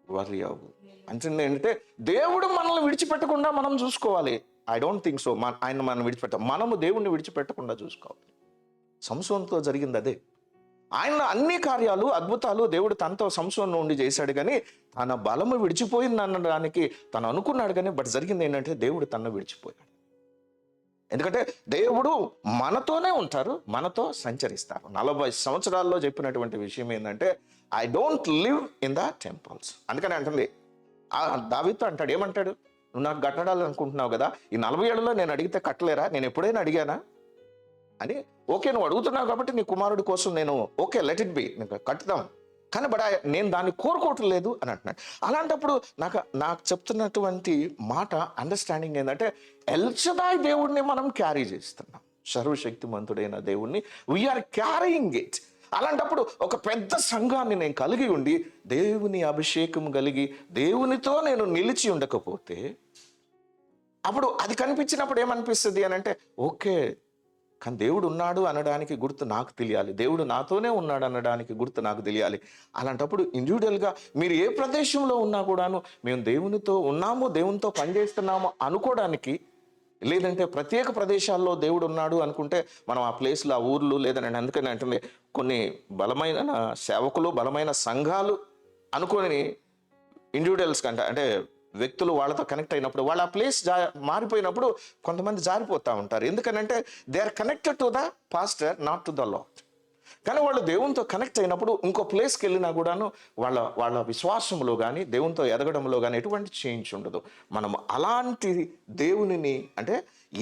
Speaker 1: వర్రీ అవ్వు. అంటుంది ఏంటంటే, దేవుడు మనల్ని విడిచిపెట్టకుండా మనం చూసుకోవాలి. I don't think so. ఆయన మనం మనము దేవుణ్ణి విడిచిపెట్టకుండా చూసుకోవాలి. సంసోనుతో జరిగింది అదే. ఆయన అన్ని కార్యాలు, అద్భుతాలు దేవుడు తనతో సంసోను నుండి చేశాడు, కానీ తన బలము విడిచిపోయింది అనడానికి తను అనుకున్నాడు, కానీ బట్ జరిగింది ఏంటంటే దేవుడు తనను విడిచిపోయాడు. ఎందుకంటే దేవుడు మనతోనే ఉంటారు, మనతో సంచరిస్తారు. 40 సంవత్సరాల్లో చెప్పినటువంటి విషయం ఏంటంటే, I don't live in the temples. అందుకని అంటుంది, దావీదుతో అంటాడు, ఏమంటాడు, నువ్వు నాకు కట్టడాలనుకుంటున్నావు కదా, ఈ 40 ఏళ్ళలో నేను అడిగితే కట్టలేరా, నేను ఎప్పుడైనా అడిగానా అని. ఓకే, నువ్వు అడుగుతున్నావు కాబట్టి నీ కుమారుడి కోసం నేను ఓకే లెట్ ఇట్ బి, కట్టుదాం, కానీ నేను దాన్ని కోరుకోవట్లేదు అని అంటున్నాడు. అలాంటప్పుడు నాకు చెప్తున్నటువంటి మాట అండర్స్టాండింగ్ ఏంటంటే, ఎల్షదాయ్ దేవుడిని మనం క్యారీ చేస్తున్నాం, సర్వశక్తిమంతుడైన దేవుణ్ణి వీఆర్ క్యారీయింగ్ ఇట్. అలాంటప్పుడు ఒక పెద్ద సంఘాన్ని నేను కలిగి ఉండి, దేవుని అభిషేకం కలిగి దేవునితో నేను నిలిచి ఉండకపోతే, అప్పుడు అది కనిపించినప్పుడు ఏమనిపిస్తుంది అని అంటే, ఓకే, కానీ దేవుడు ఉన్నాడు అనడానికి గుర్తు నాకు తెలియాలి, దేవుడు నాతోనే ఉన్నాడు అనడానికి గుర్తు నాకు తెలియాలి. అలాంటప్పుడు ఇండివిజువల్గా మీరు ఏ ప్రదేశంలో ఉన్నా కూడాను, మేము దేవునితో ఉన్నాము, దేవునితో పనిచేస్తున్నాము అనుకోవడానికి, లేదంటే ప్రత్యేక ప్రదేశాల్లో దేవుడు ఉన్నాడు అనుకుంటే మనం ఆ ప్లేస్లో, ఆ ఊర్లు, లేదంటే అందుకని అంటే కొన్ని బలమైన సేవకులు, బలమైన సంఘాలు అనుకొని ఇండివిజువల్స్ కంటే, అంటే వ్యక్తులు వాళ్ళతో కనెక్ట్ అయినప్పుడు, వాళ్ళ ఆ ప్లేస్ మారిపోయినప్పుడు కొంతమంది జారిపోతూ ఉంటారు. ఎందుకనంటే they are connected to the pastor, not to the Lord. కానీ వాళ్ళు దేవునితో కనెక్ట్ అయినప్పుడు ఇంకో ప్లేస్కి వెళ్ళినా కూడాను వాళ్ళ విశ్వాసంలో కానీ, దేవునితో ఎదగడంలో కానీ ఎటువంటి చేంజ్ ఉండదు. మనం అలాంటి దేవునిని, అంటే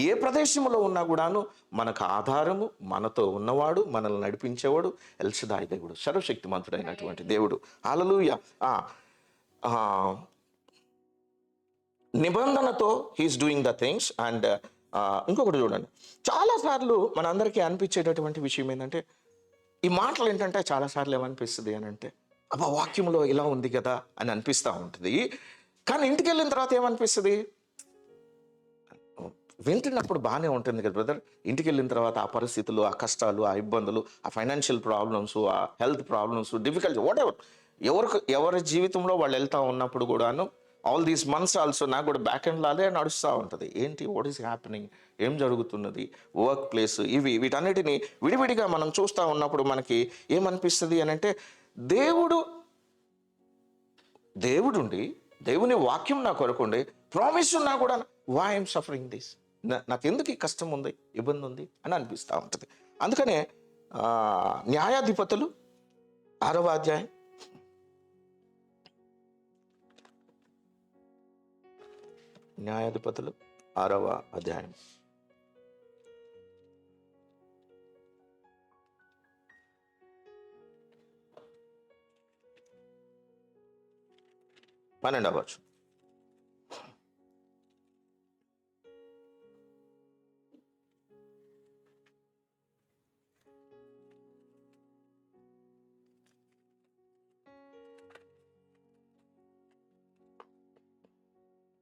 Speaker 1: ఏ ప్రదేశంలో ఉన్నా కూడాను మనకు ఆధారము, మనతో ఉన్నవాడు, మనల్ని నడిపించేవాడు ఎల్షదాయ్ దేవుడు, సర్వశక్తిమంతుడైనటువంటి దేవుడు. హల్లెలూయా. నిబంధనతో he is doing the things. And ఇంకొకటి చూడండి, చాలాసార్లు మనందరికీ అనిపించేటటువంటి విషయం ఏంటంటే, ఈ మాటలు ఏంటంటే చాలాసార్లు ఏమనిపిస్తుంది అని అంటే, అబ్బా వాక్యంలో ఇలా ఉంది కదా అని అనిపిస్తూ ఉంటుంది. కానీ ఇంటికి వెళ్ళిన తర్వాత ఏమనిపిస్తుంది, వింటున్నప్పుడు బాగానే ఉంటుంది కదా బ్రదర్, ఇంటికి వెళ్ళిన తర్వాత ఆ పరిస్థితులు, ఆ కష్టాలు, ఆ ఇబ్బందులు, ఆ ఫైనాన్షియల్ ప్రాబ్లమ్స్, ఆ హెల్త్ ప్రాబ్లమ్స్, డిఫికల్టీ, వాట్ ఎవరి జీవితంలో వాళ్ళు వెళ్తూ ఉన్నప్పుడు కూడాను, ఆల్ దీస్ మంత్స్ ఆల్సో నాకు కూడా బ్యాక్ అండ్ లాగే నడుస్తూ ఉంటుంది. ఏంటి, వాట్ ఈస్ హ్యాపెనింగ్, ఏం జరుగుతున్నది, వర్క్ ప్లేస్, వీటన్నిటిని విడివిడిగా మనం చూస్తూ ఉన్నప్పుడు మనకి ఏమనిపిస్తుంది అని అంటే, దేవుడుండి, దేవుని వాక్యం నా కొరకుండి, ప్రామిస్ ఉన్నా కూడా వై ఐఎమ్ సఫరింగ్ దిస్, నాకెందుకు ఈ కష్టం ఉంది, ఇబ్బంది ఉంది అని అనిపిస్తూ ఉంటుంది. అందుకనే న్యాయాధిపతులు 6వ అధ్యాయం న్యాయాధిపతులు 6వ అధ్యాయం. పన్నెండవచ్చు.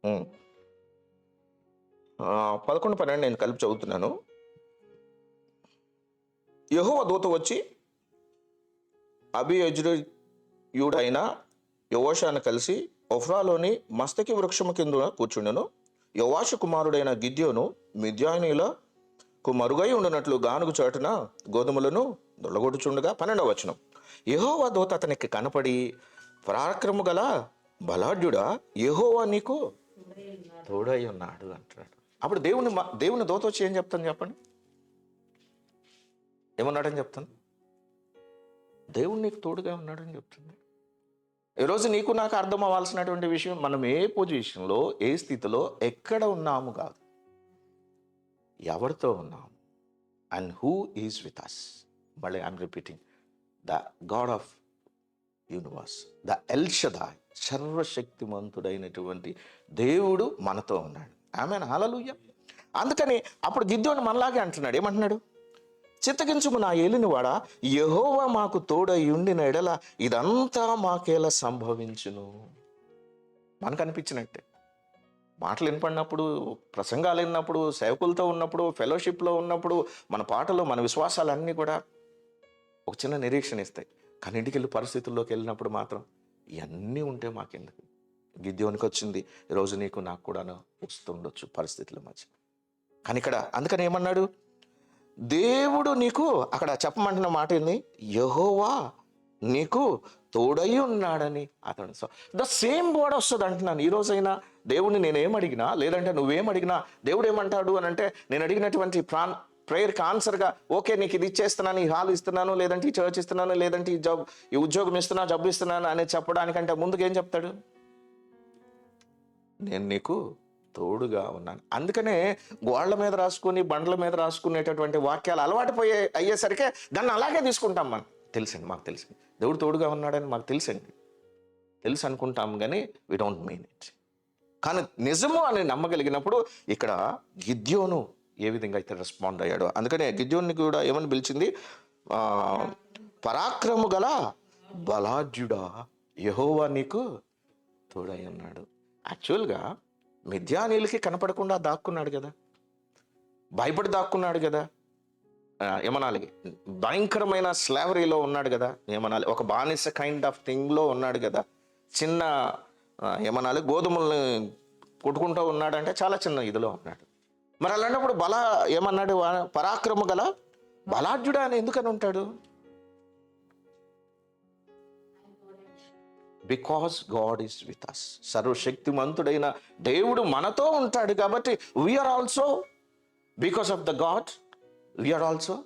Speaker 1: ఉమ్. 11, 12 నేను కలిపి చదువుతున్నాను. యెహోవా దూత వచ్చి అబీయెజ్రీయుడైన యోవాషును కలిసి ఒఫ్రాలోని మస్తకి వృక్షము కింద కూర్చుండెను. యోవాషు కుమారుడైన గిద్యోను మిద్యానీయులకు మరుగై ఉండినట్లు గానుగు చాటున గోధుమలను దొల్లగొట్టుచుండగా. 12వ వచనం. యెహోవా దూత అతనికి కనపడి, పరాక్రము గల బలాఢ్యుడా, యెహోవా నీకు తోడై ఉన్నాడు అంటున్నాడు. అప్పుడు దేవుని దూత వచ్చి ఏం చెప్తాను చెప్పండి? ఏమన్నాడని చెప్తాను? దేవుడు నీకు తోడుగా ఉన్నాడని చెప్తుంది. ఈరోజు నీకు నాకు అర్థం అవ్వాల్సినటువంటి విషయం, మనం ఏ పొజిషన్లో, ఏ స్థితిలో, ఎక్కడ ఉన్నాము కాదు, ఎవరితో ఉన్నాము. And who is with us. మళ్ళీ I'm repeating, the God of universe, the El Shaddai, సర్వశక్తిమంతుడైనటువంటి దేవుడు మనతో ఉన్నాడు. ఆమేన్, హల్లెలూయా. అందుకని అప్పుడు గిద్యోను మనలాగే అంటున్నాడు. ఏమంటున్నాడు? చిత్తగించుము నా ఏలినవాడా, యెహోవా మాకు తోడై ఉండిన ఎడల ఇదంతా మాకేలా సంభవించును. మనకు అనిపించినట్టే మాటలు వినపడినప్పుడు, ప్రసంగాలు విన్నప్పుడు, సేవకులతో ఉన్నప్పుడు, ఫెలోషిప్లో ఉన్నప్పుడు, మన పాటలు, మన విశ్వాసాలన్నీ కూడా ఒక చిన్న నిరీక్షణ ఇస్తాయి. కానీ ఇంటికి వెళ్ళి పరిస్థితుల్లోకి వెళ్ళినప్పుడు మాత్రం ఇవన్నీ ఉంటే మాకెందుకు? గిద్యోనికి వచ్చింది, ఈరోజు నీకు నాకు కూడా వస్తుండొచ్చు పరిస్థితుల మధ్య. కానీ ఇక్కడ అందుకని ఏమన్నాడు? దేవుడు నీకు, అక్కడ చెప్పమంటున్న మాట ఏంది? యెహోవా నీకు తోడై ఉన్నాడని అతడు. సో ద సేమ్ వర్డ్ వస్తుంది అంటున్నాను. ఈ రోజైనా దేవుడిని నేనేం అడిగినా, లేదంటే నువ్వేం అడిగినా, దేవుడు ఏమంటాడు అని అంటే, నేను అడిగినటువంటి ప్రేయర్కి ఆన్సర్గా, ఓకే నీకు ఇది ఇచ్చేస్తున్నాను, ఈ హాల్ ఇస్తున్నాను, లేదంటే ఈ చర్చ్ ఇస్తున్నాను, లేదంటే ఈ ఉద్యోగం ఇస్తున్నా, జబ్బు ఇస్తున్నాను అని చెప్పడానికంటే ముందుకు ఏం చెప్తాడు? నేను నీకు తోడుగా ఉన్నాను. అందుకనే గోళ్ల మీద రాసుకుని, బండ్ల మీద రాసుకునేటటువంటి వాక్యాలు అలవాటు అయ్యేసరికి దాన్ని అలాగే తీసుకుంటాం. మనం తెలుసండి, మాకు తెలుసండి దేవుడు తోడుగా ఉన్నాడని మాకు తెలుసండి, తెలుసు అనుకుంటాం, కానీ వి డోంట్ మీన్ ఇట్. కానీ నిజము అని నమ్మగలిగినప్పుడు ఇక్కడ గిద్యోను ఏ విధంగా అయితే రెస్పాండ్ అయ్యాడో, అందుకనే గిద్యోన్ని కూడా ఏమని పిలిచింది? పరాక్రము గల బలాఢ్యుడా, యెహోవా నీకు తోడై ఉన్నాడు. యాక్చువల్గా మిద్యానీయులకి కనపడకుండా దాక్కున్నాడు కదా, భయపడి దాక్కున్నాడు కదా, ఏమనాలి, భయంకరమైన స్లావరీలో ఉన్నాడు కదా, ఏమనాలి, ఒక బానిస కైండ్ ఆఫ్ థింగ్లో ఉన్నాడు కదా, చిన్న ఏమనాలి, గోధుమల్ని కొట్టుకుంటూ ఉన్నాడంటే చాలా చిన్న ఇదిలో ఉన్నాడు. మరి అలాంటప్పుడు ఏమన్నాడు? పరాక్రమ గల బలాఢ్యుడా అని ఎందుకని ఉంటాడు? Because God is with us. సర్వశక్తిమంతుడైన దేవుడు మనతో ఉంటాడు కాబట్టి we are also, because of the God, we are also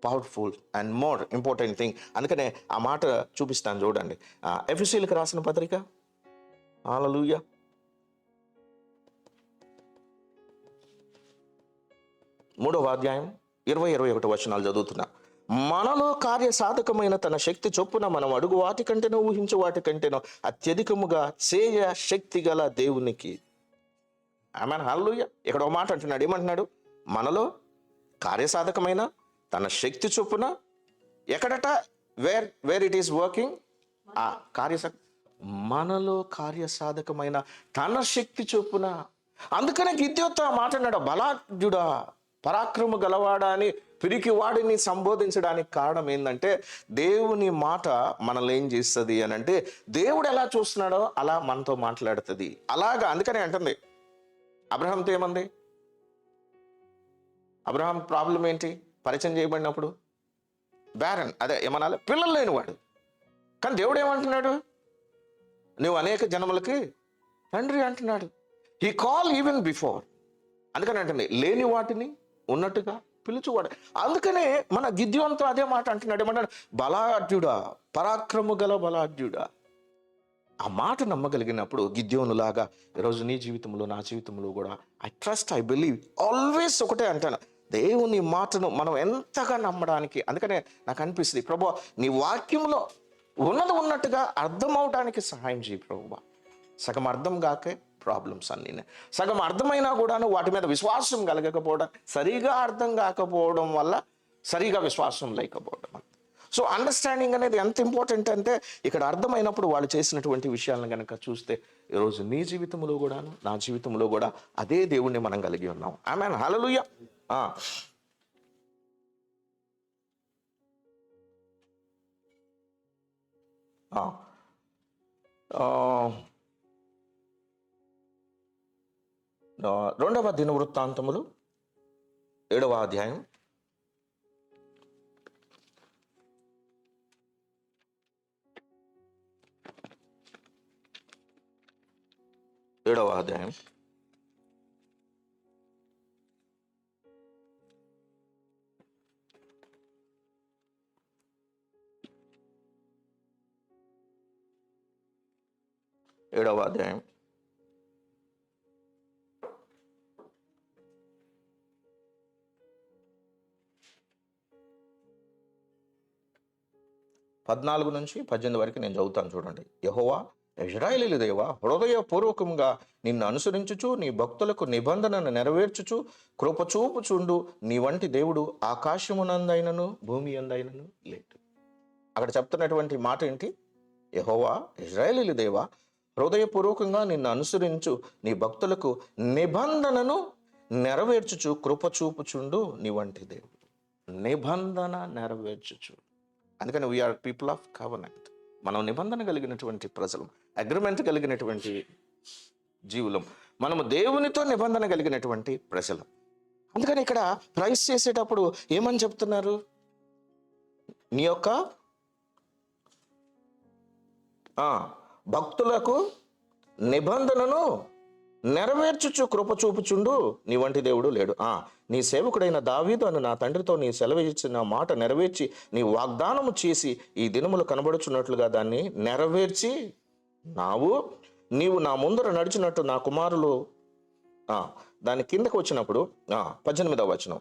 Speaker 1: powerful and more important thing. అందుకనే ఆ మాట చూపిస్తాను చూడండి. ఎఫెసీయులకు రాసిన పత్రిక, హల్లెలూయా, 3వ అధ్యాయం 20-21 వచనాలు చదువుతున్నా. మనలో కార్యసాధకమైన తన శక్తి చొప్పున మనం అడుగు వాటి కంటేనో ఊహించు వాటి కంటేనో అత్యధికముగా చేయ శక్తి గల దేవునికి. ఆమేన్, హల్లెలూయా. ఇక్కడ ఒక మాట అంటున్నాడు. ఏమంటున్నాడు? మనలో కార్యసాధకమైన తన శక్తి చొప్పున, ఎక్కడట? Where it is working. మనలో కార్యసాధకమైన తన శక్తి చొప్పున. అందుకనే గిద్యోనుతో మాట అన్నాడు, బలాఢ్యుడా, పరాక్రమ గలవాడా అని పిరికి వాడిని సంబోధించడానికి కారణం ఏంటంటే, దేవుని మాట మనల్ని ఏం చేస్తుంది అని అంటే, దేవుడు ఎలా చూస్తున్నాడో అలా మనతో మాట్లాడుతుంది. అలాగా అందుకనే అంటుంది. అబ్రహాంతో ఏమంది? అబ్రహాం ప్రాబ్లం ఏంటి? పరిచయం చేయబడినప్పుడు బ్యారన్, అదే ఏమనాలి, పిల్లలు లేనివాడు. కానీ దేవుడు ఏమంటున్నాడు? నువ్వు అనేక జనములకి తండ్రి అంటున్నాడు. He call even before. అందుకని అంటుంది, లేని వాటిని ఉన్నట్టుగా పిలుచువాడు. అందుకనే మన గిద్యోనుతో అదే మాట అంటున్నాడు. ఏమంటాడు? బలాఢ్యుడా, పరాక్రము గల బలాఢ్యుడా. ఆ మాట నమ్మగలిగినప్పుడు గిద్యోనులాగా ఈరోజు నీ జీవితంలో, నా జీవితంలో కూడా ఐ బిలీవ్ ఆల్వేస్ ఒకటే అంటాను, దేవుని మాటను మనం ఎంతగా నమ్మడానికి. అందుకనే నాకు అనిపిస్తుంది, ప్రభు నీ వాక్యంలో ఉన్నది ఉన్నట్టుగా అర్థం అవడానికి సహాయం చేయి ప్రభు. సగం అర్థం కాకే ప్రాబ్లమ్స్ అన్నీ, సగం అర్థమైనా కూడాను వాటి మీద విశ్వాసం కలగకపోవడం, సరిగా అర్థం కాకపోవడం వల్ల సరిగా విశ్వాసం లేకపోవడం. సో అండర్స్టాండింగ్ అనేది ఎంత ఇంపార్టెంట్ అంటే, ఇక్కడ అర్థమైనప్పుడు వాళ్ళు చేసినటువంటి విషయాలను కనుక చూస్తే ఈరోజు నీ జీవితంలో కూడాను, నా జీవితంలో కూడా అదే దేవుణ్ణి మనం కలిగి ఉన్నాం. ఆమేన్, హల్లెలూయా. రెండవ దినవృత్తాంతములు 7వ అధ్యాయం 7వ అధ్యాయం 7వ అధ్యాయం 14 నుంచి 18 వరకు నేను చదువుతాను చూడండి. యెహోవా ఇశ్రాయేలీయుల దేవా, హృదయపూర్వకంగా నిన్ను అనుసరించుచు నీ భక్తులకు నిబంధనను నెరవేర్చుచు కృపచూపుచుండు నీ వంటి దేవుడు ఆకాశమునందైనను భూమి యందైనను లేడు. అక్కడ చెప్తున్నటువంటి మాట ఏంటి? యెహోవా ఇశ్రాయేలీయుల దేవా, హృదయపూర్వకంగా నిన్ను అనుసరించు నీ భక్తులకు నిబంధనను నెరవేర్చుచు కృపచూపుచుండు నీ వంటి దేవుడు. నిబంధన నెరవేర్చుచు. అందుకని వీఆర్ పీపుల్ ఆఫ్ కవెనెంట్. మనం నిబంధన కలిగినటువంటి ప్రజలు, అగ్రిమెంట్ కలిగినటువంటి జీవులం, మనము దేవునితో నిబంధన కలిగినటువంటి ప్రజలు. అందుకని ఇక్కడ ప్రైస్ చేసేటప్పుడు ఏమని చెప్తున్నారు? నీ యొక్క భక్తులకు నిబంధనను నెరవేర్చుచు కృప చూపుచుండు నీ వంటి దేవుడు లేడు. నీ సేవకుడైన దావీదు అని నా తండ్రితో నీ సెలవు ఇచ్చిన మాట నెరవేర్చి నీ వాగ్దానము చేసి ఈ దినములు కనబడుచున్నట్లుగా దాన్ని నెరవేర్చి నీవు నా ముందర నడిచినట్టు నా కుమారులు. దాని కిందకు వచ్చినప్పుడు 18వ వచనం,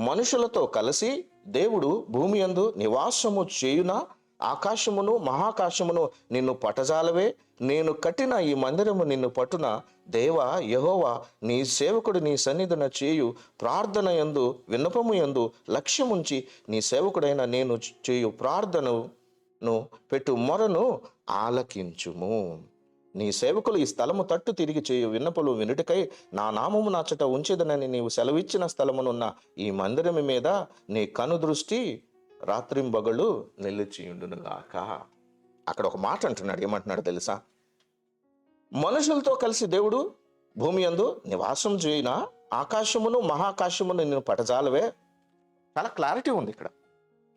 Speaker 1: మనుషులతో కలిసి దేవుడు భూమి యందు నివాసము చేయునా ఆకాశమును మహాకాశమును నిన్ను పట్టజాలవే. నేను కట్టిన ఈ మందిరము నిన్ను పట్టున. దేవా యెహోవా, నీ సేవకుడు నీ సన్నిధిన చేయు ప్రార్థన యందు విన్నపము యందు లక్ష్యముంచి నీ సేవకుడైన నేను చేయు ప్రార్థనను పెట్టు మొరను ఆలకించుము. నీ సేవకులు ఈ స్థలము తట్టు తిరిగి చేయు విన్నపలు వినుటకై నా నామము నాచట ఉంచేదనని నీవు సెలవిచ్చిన స్థలమునున్న ఈ మందిరము మీద నీ కనుదృష్టి రాత్రింబగళ్ళు నిలిచియుండునుగాక. అక్కడ ఒక మాట అంటున్నాడు. ఏమంటున్నాడు తెలుసా? మనుషులతో కలిసి దేవుడు భూమి యందు నివాసం చేయిన ఆకాశమును మహాకాశమును నేను పటజాలవే. చాలా క్లారిటీ ఉంది ఇక్కడ.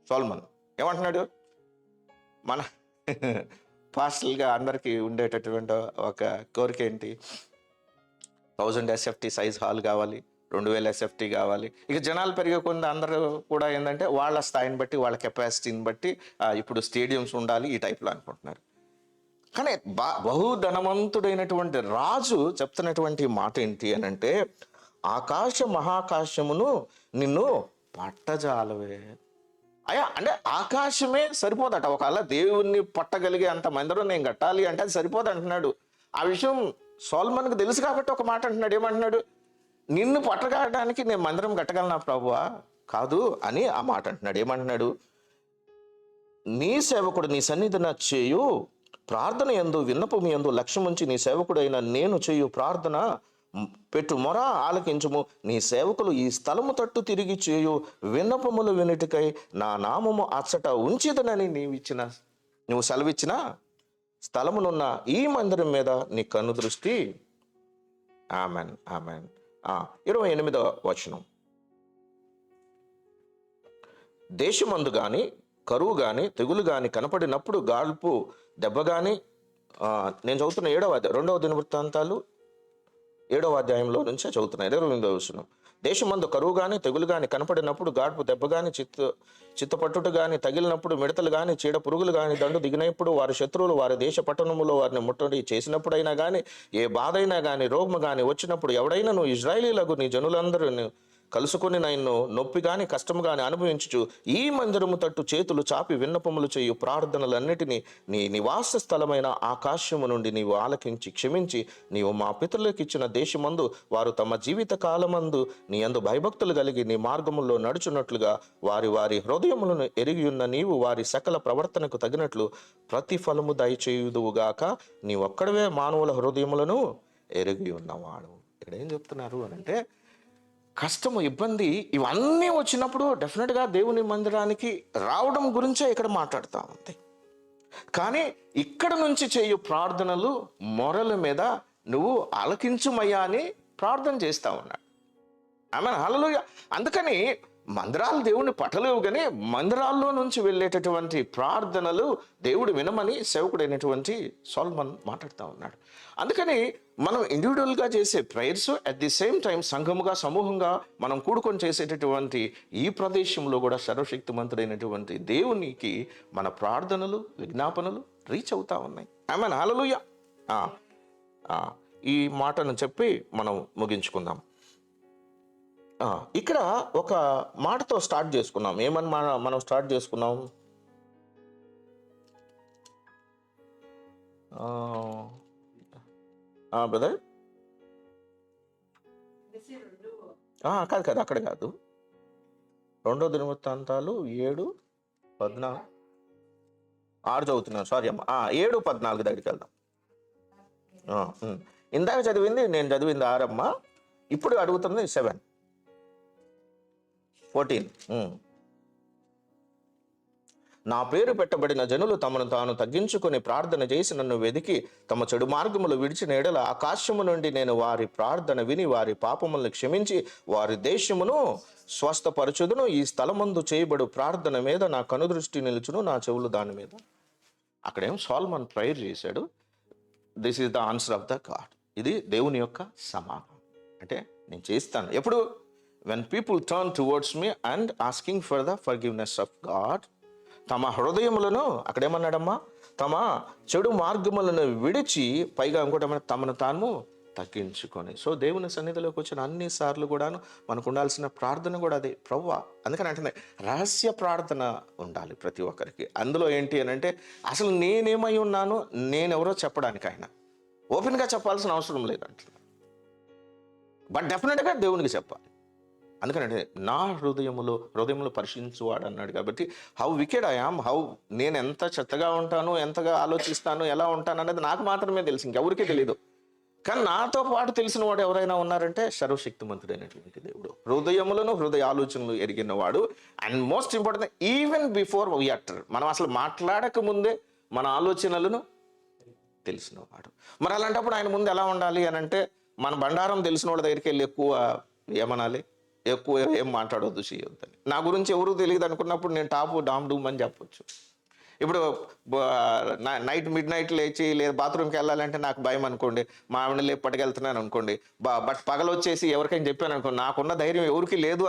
Speaker 1: సొలొమన్ ఏమంటున్నాడు? మన పాస్టల్గా అందరికీ ఉండేటటువంటి ఒక కోరిక ఏంటి? 1000 SFT సైజ్ హాల్ కావాలి, 2000 SFT కావాలి. ఇక జనాలు పెరిగకుండా అందరూ కూడా ఏంటంటే వాళ్ళ స్థాయిని బట్టి, వాళ్ళ కెపాసిటీని బట్టి ఇప్పుడు స్టేడియంస్ ఉండాలి ఈ టైప్లో అనుకుంటున్నారు. కానీ బహుధనవంతుడైనటువంటి రాజు చెప్తున్నటువంటి మాట ఏంటి అని అంటే, ఆకాశ మహాకాశమును నిన్ను పట్టజాలవే. అంటే ఆకాశమే సరిపోదట. ఒకవేళ దేవుణ్ణి పట్టగలిగే అంత మందిరం నేను కట్టాలి అంటే అది సరిపోదు అంటున్నాడు. ఆ విషయం సొలొమోనుకు తెలుసు కాబట్టి ఒక మాట అంటున్నాడు. ఏమంటున్నాడు? నిన్ను పట్టగలడానికి నేను మందిరం కట్టగలనా ప్రభువా? కాదు అని ఆ మాట అంటున్నాడు. ఏమంటున్నాడు? నీ సేవకుడు నీ సన్నిధిన చేయు ప్రార్థన యందు విన్నపము యందు లక్ష్యముంచి నీ సేవకుడైన నేను చేయు ప్రార్థన పెట్టు మొర ఆలకించుము. నీ సేవకులు ఈ స్థలము తట్టు తిరిగి చేయు విన్నపములు వినుటకై నా నామము అచ్చట ఉంచిదనని నువ్వు సెలవిచ్చిన స్థలమునున్న ఈ మందిరం మీద నీ కన్ను దృష్టి. Amen, amen. 28వ వచనం, దేశమందు గాని కరువు గాని తెగులు గాని కనపడినప్పుడు గాల్పు దెబ్బ గాని, నేను చదువుతున్న 2వ దినవృత్తాంతాలు 7వ అధ్యాయంలో నుంచే చదువుతున్నా. 28వ వచనం, దేశమందు కరువు గాని తెగులు గాని కనపడినప్పుడు, గాడ్పు దెబ్బ గాని చిత్తపట్టుట గాని తగిలినప్పుడు, మిడతలు గాని చీడ పురుగులు గాని దండు దిగినప్పుడు, వారి శత్రువులు వారి దేశ పట్టణములో వారిని ముట్టడి చేసినప్పుడైనా గాని, ఏ బాధ అయినా గాని రోగము గాని వచ్చినప్పుడు, ఎవడైనా నువ్వు ఇజ్రాయేలీలకు నీ జనులందరూ కలుసుకొని నన్ను నొప్పి గాని కష్టము గాని అనుభవించుచు ఈ మందిరము తట్టు చేతులు చాపి విన్నపములు చేయు ప్రార్థనలన్నిటినీ నీ నివాస స్థలమైన ఆకాశము నుండి నీవు ఆలకించి క్షమించి, నీవు మా పితరులకు ఇచ్చిన దేశమందు వారు తమ జీవిత కాలమందు నీ యందు భయభక్తులు కలిగి నీ మార్గములో నడుచున్నట్లుగా వారి వారి హృదయములను ఎరిగి ఉన్న నీవు వారి సకల ప్రవర్తనకు తగినట్లు ప్రతిఫలము దయచేయుదువుగాక. నీ ఒక్కడవే మానవుల హృదయములను ఎరిగి ఉన్నవాడు. ఇక్కడ ఏం చెప్తున్నారు అని అంటే, కష్టము, ఇబ్బంది ఇవన్నీ వచ్చినప్పుడు డెఫినెట్గా దేవుని మందిరానికి రావడం గురించే ఇక్కడ మాట్లాడుతూ ఉంది. కానీ ఇక్కడ నుంచి చేయు ప్రార్థనలు మొరల మీద నువ్వు ఆలకించుమయ్యా అని ప్రార్థన చేస్తా ఉన్నాడు. ఆమెన్, హల్లెలూయా. అందుకని మందిరాలు దేవుని పట్టలేవు, కానీ మందిరాల్లో నుంచి వెళ్ళేటటువంటి ప్రార్థనలు దేవుడు వినమని సేవకుడైనటువంటి సొలొమోన్ మాట్లాడుతూ ఉన్నాడు. అందుకని మనం ఇండివిజువల్గా చేసే prayers, at the same time సంఘముగా సమూహంగా మనం కూడుకొని చేసేటటువంటి ఈ ప్రదేశంలో కూడా సర్వశక్తిమంతుడైనటువంటి దేవునికి మన ప్రార్థనలు, విజ్ఞాపనలు రీచ్ అవుతా ఉన్నాయి. ఆమేన్, హల్లెలూయా. ఈ మాటను చెప్పి మనం ముగించుకుందాం. ఇక్కడ ఒక మాటతో స్టార్ట్ చేసుకున్నాం. ఏమని మనం స్టార్ట్ చేసుకున్నాం? బ్రదర్, కాదు కాదు, అక్కడ కాదు. 2 దినవృత్తాంతాలు 7:14 6 చదువుతున్నాను, సారీ అమ్మ. 7:14 దగ్గరికి వెళ్దాం. ఇందాక చదివింది, నేను చదివింది 6 అమ్మ. ఇప్పుడు అడుగుతుంది 7:14. నా పేరు పెట్టబడిన జనులు తమను తాను తగ్గించుకొని ప్రార్థన చేసి నన్ను వెదికి తమ చెడు మార్గములు విడిచిన ఎడల ఆకాశము నుండి నేను వారి ప్రార్థన విని వారి పాపములను క్షమించి వారి దేశమును స్వస్థపరచుదును. ఈ స్థలమందు చేయబడు ప్రార్థన మీద నా కనుదృష్టి నిలుచును, నా చెవులు దాని మీద. అక్కడేం సొలొమోన్ ప్రేయర్ చేశాడు. This is the answer of the God. ఇది దేవుని యొక్క సమాధానం. అంటే నేను చేస్తాను ఎప్పుడు, when people turn towards me and asking for the forgiveness of God, తమ హృదయములను, అక్కడేమన్నాడమ్మా, తమ చెడు మార్గములను విడిచి, పైగా ఇంకోటి తమను తాను తగ్గించుకొని. సో దేవుని సన్నిధిలోకి వచ్చిన అన్ని సార్లు కూడాను మనకు ఉండాల్సిన ప్రార్థన కూడా అదే, ప్రభువా. అందుకని అంటే రహస్య ప్రార్థన ఉండాలి ప్రతి ఒక్కరికి. అందులో ఏంటి అని అంటే, అసలు నేనేమై ఉన్నాను, నేనెవరో చెప్పడానికి ఆయన ఓపెన్గా చెప్పాల్సిన అవసరం లేదంటున్నా, బట్ డెఫినెట్గా దేవునికి చెప్పాలి. అందుకనంటే నా హృదయములు పరిశీలించువాడు అన్నాడు. కాబట్టి హౌ వికెడ్ ఐ యామ్, నేను ఎంత చెత్తగా ఉంటాను, ఎంతగా ఆలోచిస్తాను, ఎలా ఉంటాను అనేది నాకు మాత్రమే తెలుసు, ఇంకెవరికీ తెలియదు. కానీ నాతో పాటు తెలిసిన వాడు ఎవరైనా ఉన్నారంటే సర్వశక్తిమంతుడైనటువంటి దేవుడు, హృదయ ఆలోచనలు ఎరిగిన వాడు. And most important, even before we utter, మనం అసలు మాట్లాడక ముందే మన ఆలోచనలను తెలిసిన వాడు. మరి అలాంటప్పుడు ఆయన ముందు ఎలా ఉండాలి అని అంటే, మన బండారం తెలిసిన వాళ్ళ దగ్గరికి వెళ్ళి ఎక్కువ ఏం మాట్లాడొద్దు, చేయొద్దు అని. నా గురించి ఎవరు తెలియదు అనుకున్నప్పుడు నేను టాపు డామ్ డూమ్ అని చెప్పొచ్చు. ఇప్పుడు నైట్ మిడ్ నైట్ లేచి లేదా బాత్రూమ్కి వెళ్ళాలంటే నాకు భయం అనుకోండి, మా ఆవిడ లేపు పట్టుకెళ్తున్నాను అనుకోండి, బట్ పగలొచ్చేసి ఎవరికైనా చెప్పాను అనుకోండి, నాకున్న ధైర్యం ఎవరికి లేదు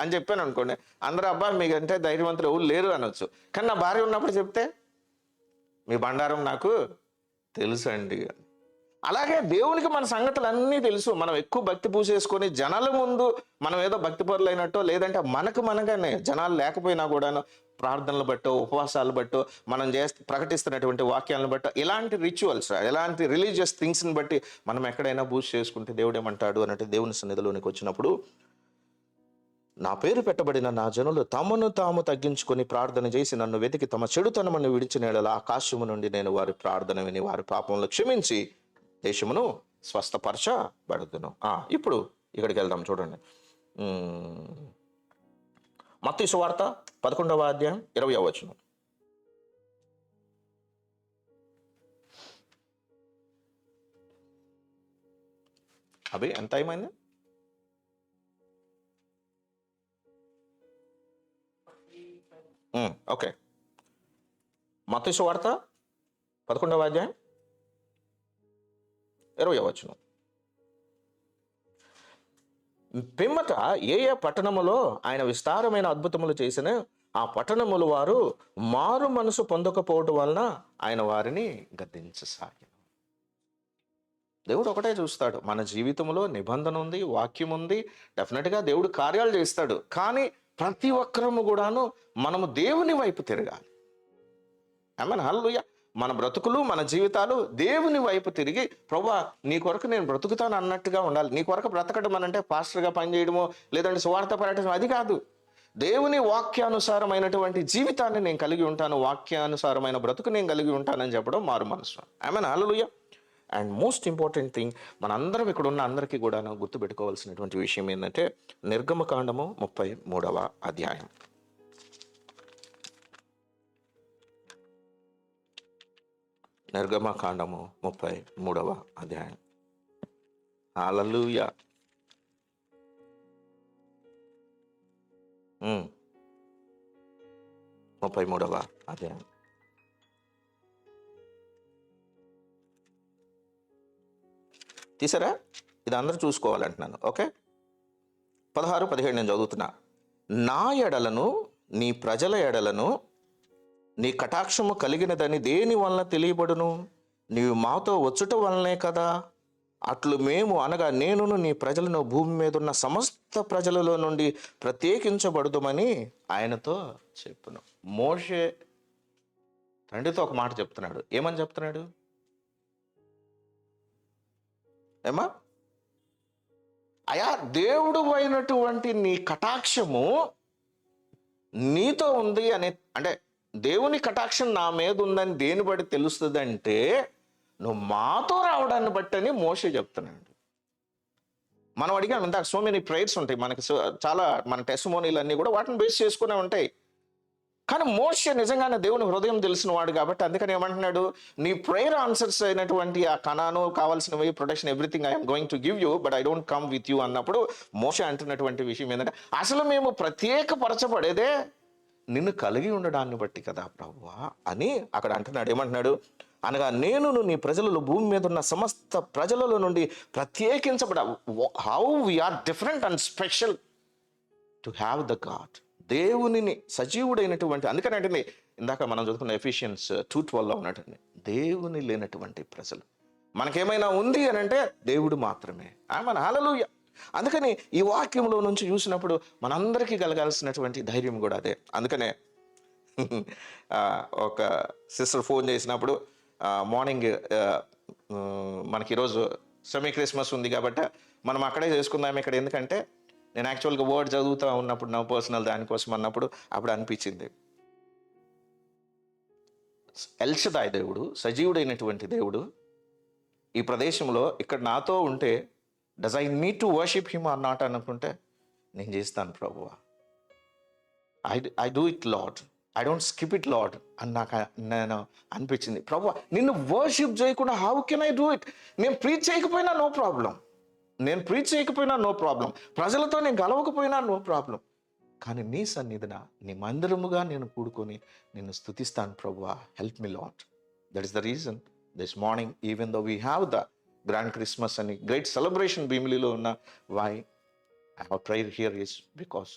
Speaker 1: అని చెప్పాను అనుకోండి, అందరూ అబ్బా మీకంటే ధైర్యవంతులు ఎవరు లేరు అనొచ్చు. కానీ నా భార్య ఉన్నప్పుడు చెప్తే, మీ బండారం నాకు తెలుసు అండి. అలాగే దేవునికి మన సంగతులన్నీ తెలుసు. మనం ఎక్కువ భక్తి పూసేసుకొని జనాల ముందు మనం ఏదో భక్తి పరులు అయినట్టో, లేదంటే మనగానే జనాలు లేకపోయినా కూడాను ప్రార్థనలు బట్టో, ఉపవాసాలు బట్టో, మనం ప్రకటిస్తున్నటువంటి వాక్యాలను బట్టో, ఇలాంటి రిచువల్స్, ఇలాంటి రిలీజియస్ థింగ్స్ని బట్టి మనం ఎక్కడైనా బూస్ట్ చేసుకుంటే దేవుడు ఏమంటాడు అంటే, దేవుని సన్నిధిలోనికి వచ్చినప్పుడు, నా పేరు పెట్టబడిన నా జనులు తమను తాము తగ్గించుకొని ప్రార్థన చేసి నన్ను వెతికి తమ చెడుతనమును విడిచిన ఎడల ఆకాశము నుండి నేను వారి ప్రార్థన విని వారి పాపములను క్షమించి దేశమును స్వస్థపరచబడుదును. ఇప్పుడు ఇక్కడికి వెళ్దాం, చూడండి. మత్తయి సువార్త 11వ అధ్యాయం 20వ వచనం. అవి ఎంత టైం ఓకే. మత్తయి సువార్త 11వ అధ్యాయం 20వ వచనం. పిమ్మట ఏ ఏ పట్టణములో ఆయన విస్తారమైన అద్భుతములు చేసిన ఆ పట్టణముల వారు మారు మనసు పొందకపోవటం వలన ఆయన వారిని గద్దించసాగారు. దేవుడు ఒకటే చూస్తాడు, మన జీవితంలో నిబంధన ఉంది, వాక్యం ఉంది, డెఫినెట్గా దేవుడు కార్యాలు చేస్తాడు. కానీ ప్రతి ఒక్కరము కూడాను మనము దేవుని వైపు తిరగాలి. ఆమేన్, హల్లెలూయా. మన బ్రతుకులు, మన జీవితాలు దేవుని వైపు తిరిగి, ప్రభువా నీ కొరకు నేను బ్రతుకుతాను అన్నట్టుగా ఉండాలి. నీ కొరకు బ్రతకడం అనంటే పాస్టర్గా పనిచేయడమో లేదంటే సువార్త పర్యటన, అది కాదు. దేవుని వాక్యానుసారమైనటువంటి జీవితాన్ని నేను కలిగి ఉంటాను, వాక్యానుసారమైన బ్రతుకు నేను కలిగి ఉంటానని చెప్పడం మారు మనసు. ఆమేన్, హల్లెలూయా. అండ్ మోస్ట్ ఇంపార్టెంట్ థింగ్, మనందరం ఇక్కడ ఉన్న అందరికీ కూడా గుర్తుపెట్టుకోవాల్సినటువంటి విషయం ఏంటంటే నిర్గమకాండము 33వ అధ్యాయం. నిర్గమకాండము 33వ అధ్యాయం. హల్లెలూయా. 33వ అధ్యాయం. తీసారా? ఇది అందరూ చూసుకోవాలంటున్నాను. ఓకే, 16, 17 నేను చదువుతున్నా. నా ఎడలను నీ ప్రజల ఎడలను నీ కటాక్షము కలిగినదని దేని వలన తెలియబడును? నీవు మాతో వచ్చుట వలనే కదా. అట్లు మేము అనగా నేనును నీ ప్రజలను భూమి మీద ఉన్న సమస్త ప్రజలలో నుండి ప్రత్యేకించబడుదమని ఆయనతో చెప్పును. మోషే తండ్రితో ఒక మాట చెప్తున్నాడు. ఏమని చెప్తున్నాడు? ఏమా? అయా, దేవుడు అయినటువంటి నీ కటాక్షము నీతో ఉంది అని, అంటే దేవుని కటాక్షం నా మీద ఉందని దేని బట్టి తెలుస్తుంది అంటే నువ్వు మాతో రావడాన్ని బట్టి అని మోషే చెప్తున్నాడు. మనం అడిగాం ఇందాక, సో మెనీ ప్రేయర్స్ ఉంటాయి మనకి, చాలా మన టెస్టిమోనీలు అన్నీ కూడా వాటిని బేస్ చేసుకునే ఉంటాయి. కానీ మోషే నిజంగానే దేవుని హృదయం తెలిసిన వాడు కాబట్టి అందుకని ఏమంటున్నాడు, నీ ప్రేయర్ ఆన్సర్స్ అయినటువంటి ఆ కణాను కావాల్సినవి, protection, everything I'm going to give you, but I don't come with you అన్నప్పుడు మోషే అంటున్నటువంటి విషయం ఏంటంటే అసలు మేము ప్రత్యేకపరచబడేదే నిన్ను కలిగి ఉండడాన్ని బట్టి కదా ప్రభువా అని అక్కడ అంటున్నాడు. ఏమంటున్నాడు అనగా నేనును నీ ప్రజలలో భూమి మీద ఉన్న సమస్త ప్రజలలో నుండి ప్రత్యేకించబడ. How we are different and special to have the God, దేవునిని సజీవుడైనటువంటి. అందుకని అంటే ఇందాక మనం చదువుకున్న ఎఫిషియన్స్ 2:12 ఉన్నట్టు దేవుని లేనటువంటి ప్రజలు. మనకేమైనా ఉంది అని అంటే దేవుడు మాత్రమే. ఆమేన్, హల్లెలూయా. అందుకని ఈ వాక్యంలో నుంచి చూసినప్పుడు మనందరికీ కలగాల్సినటువంటి ధైర్యం కూడా అదే. అందుకనే ఒక సిస్టర్ ఫోన్ చేసినప్పుడు మార్నింగ్ మనకి ఈరోజు సెమీ క్రిస్మస్ ఉంది కాబట్టి మనం అక్కడే చేసుకుందాం ఇక్కడ, ఎందుకంటే నేను యాక్చువల్గా వర్డ్ చదువుతూ ఉన్నప్పుడు నా పర్సనల్ దానికోసం అన్నప్పుడు అప్పుడు అనిపించింది, ఎల్ షదాయ్ దేవుడు, సజీవుడైనటువంటి దేవుడు ఈ ప్రదేశంలో ఇక్కడ నాతో ఉంటే does I need to worship him or not అనుకుంటే నేను చేస్తాను ప్రభువా, I do it lord, I don't skip it lord అని నేను అనిపించింది. ప్రభువా నిన్ను వర్షిప్ చేయకుండా how can I do it? నేను ప్రీచ్ చేయకపోయినా నో ప్రాబ్లం, నేను ప్రీచ్ చేయకపోయినా నో ప్రాబ్లం, ప్రజలతో నేను గలవకపోయినా నో ప్రాబ్లం, కానీ నీ సన్నిధిన నీ మందిరముగా నేను కూడుకొని నిన్ను స్తుతిస్తాను ప్రభువా, help me Lord. That is the reason this morning even though we have the grand Christmas అని గ్రేట్ సెలబ్రేషన్ భీమిలిలో ఉన్న, why our prayer here is because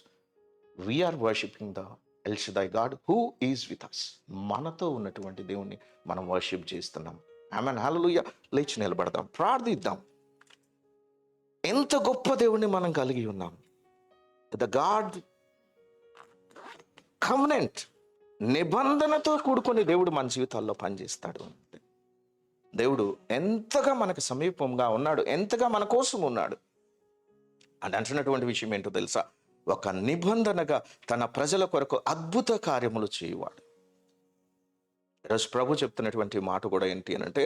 Speaker 1: we are worshipping the El Shaddai God who is with us. మనతో ఉన్నటువంటి దేవుణ్ణి మనం worship చేస్తున్నాం. ఆమేన్, హల్లెలూయా. లేచి నిలబడదాం, ప్రార్థిద్దాం. ఎంత గొప్ప దేవుణ్ణి మనం కలిగి ఉన్నాం. ద గాడ్ కవెనెంట్, నిబంధనతో కూడుకొని దేవుడు మన జీవితాల్లో పనిచేస్తాడు. దేవుడు ఎంతగా మనకు సమీపంగా ఉన్నాడు, ఎంతగా మన కోసం ఉన్నాడు అని అంటున్నటువంటి విషయం ఏంటో తెలుసా? ఒక నిబంధనగా తన ప్రజల కొరకు అద్భుత కార్యములు చేయువాడు. ఈరోజు ప్రభు చెప్తున్నటువంటి మాట కూడా ఏంటి అని అంటే,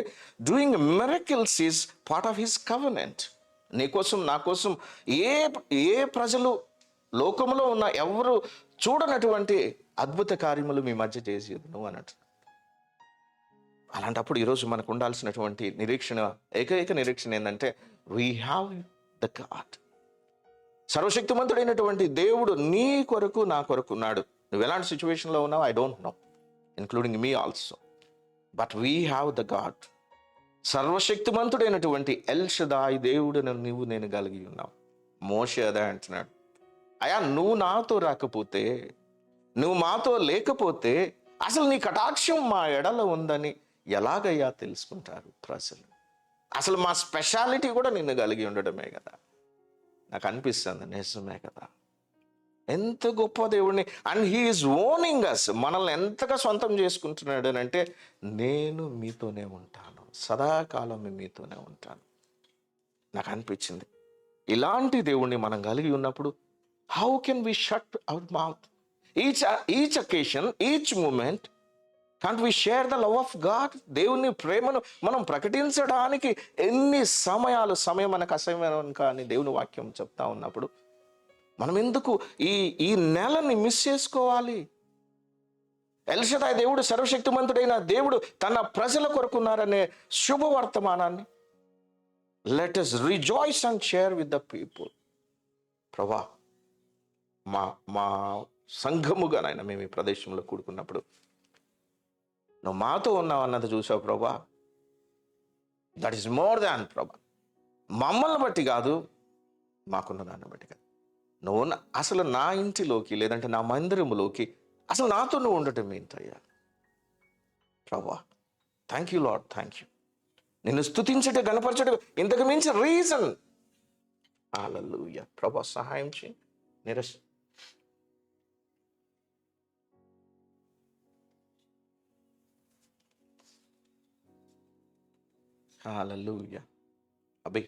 Speaker 1: doing miracles is part of his covenant. నీకోసం నా కోసం ఏ ప్రజలు లోకంలో ఉన్న ఎవరు చూడనటువంటి అద్భుత కార్యములు మీ మధ్య చేసి నువ్వు అన్నట్టు. అలాంటప్పుడు ఈరోజు మనకు ఉండాల్సినటువంటి నిరీక్షణ, ఏకైక నిరీక్షణ ఏంటంటే వీ హ్యావ్ ద గాడ్. సర్వశక్తిమంతుడైనటువంటి దేవుడు నీ కొరకు నా కొరకు ఉన్నాడు. నువ్వు ఎలాంటి సిచ్యువేషన్లో ఉన్నావు I don't know, including me also, but we have the God. సర్వశక్తిమంతుడైనటువంటి ఎల్ షదాయ్ దేవుడు నువ్వు నేను కలిగి ఉన్నావు. మోషే అదే అంటున్నాడు, అయ్యా నువ్వు నాతో రాకపోతే, నువ్వు మాతో లేకపోతే అసలు నీ కటాక్షం మా ఎడల ఉందని ఎలాగయ్యా తెలుసుకుంటారు ప్రజలు? అసలు మా స్పెషాలిటీ కూడా నిన్ను కలిగి ఉండడమే కదా. నాకు అనిపిస్తుంది నిజమే కదా, ఎంత గొప్ప దేవుడిని. అండ్ హీఈస్ ఓనింగ్ అస్, మనల్ని ఎంతగా సొంతం చేసుకుంటున్నాడు అని అంటే, నేను మీతోనే ఉంటాను, సదాకాలం మీతోనే ఉంటాను. నాకు అనిపించింది ఇలాంటి దేవుణ్ణి మనం కలిగి ఉన్నప్పుడు, how can we shut our mouth each occasion, each moment? Can't we share the love of God? దేవుని ప్రేమను మనం ప్రకటించడానికి ఎన్ని సమయం మనకు అసమయం కానీ దేవుని వాక్యం చెప్తా ఉన్నప్పుడు మనం ఎందుకు ఈ ఈ నెలని మిస్ చేసుకోవాలి? ఎల్షదాయ్ దేవుడు, సర్వశక్తిమంతుడైన దేవుడు తన ప్రజల కొరకున్నారనే శుభవర్తమానాన్ని let us rejoice and share with the people. ప్రభా, మా మా సంఘముగా నాయన మేము ఈ ప్రదేశంలో కూడుకున్నప్పుడు నువ్వు మాతో ఉన్నావు అన్నది చూసావు ప్రభా. దట్ ఈస్ మోర్ దాన్ ప్రభా, మమ్మల్ని బట్టి కాదు, మాకున్న దాన్ని బట్టి కాదు, నువ్వు అసలు నా ఇంటిలోకి లేదంటే నా మందిరములోకి అసలు నాతో నువ్వు ఉండటం ఏంటయ్యా ప్రభా. Thank you lord, thank you. నిన్ను స్తుతించట, గణపరచట ఇంతకు మించి రీజన్. హల్లెలూయా. ప్రభా సహాయం చేయి. హల్లెలూయా. అభి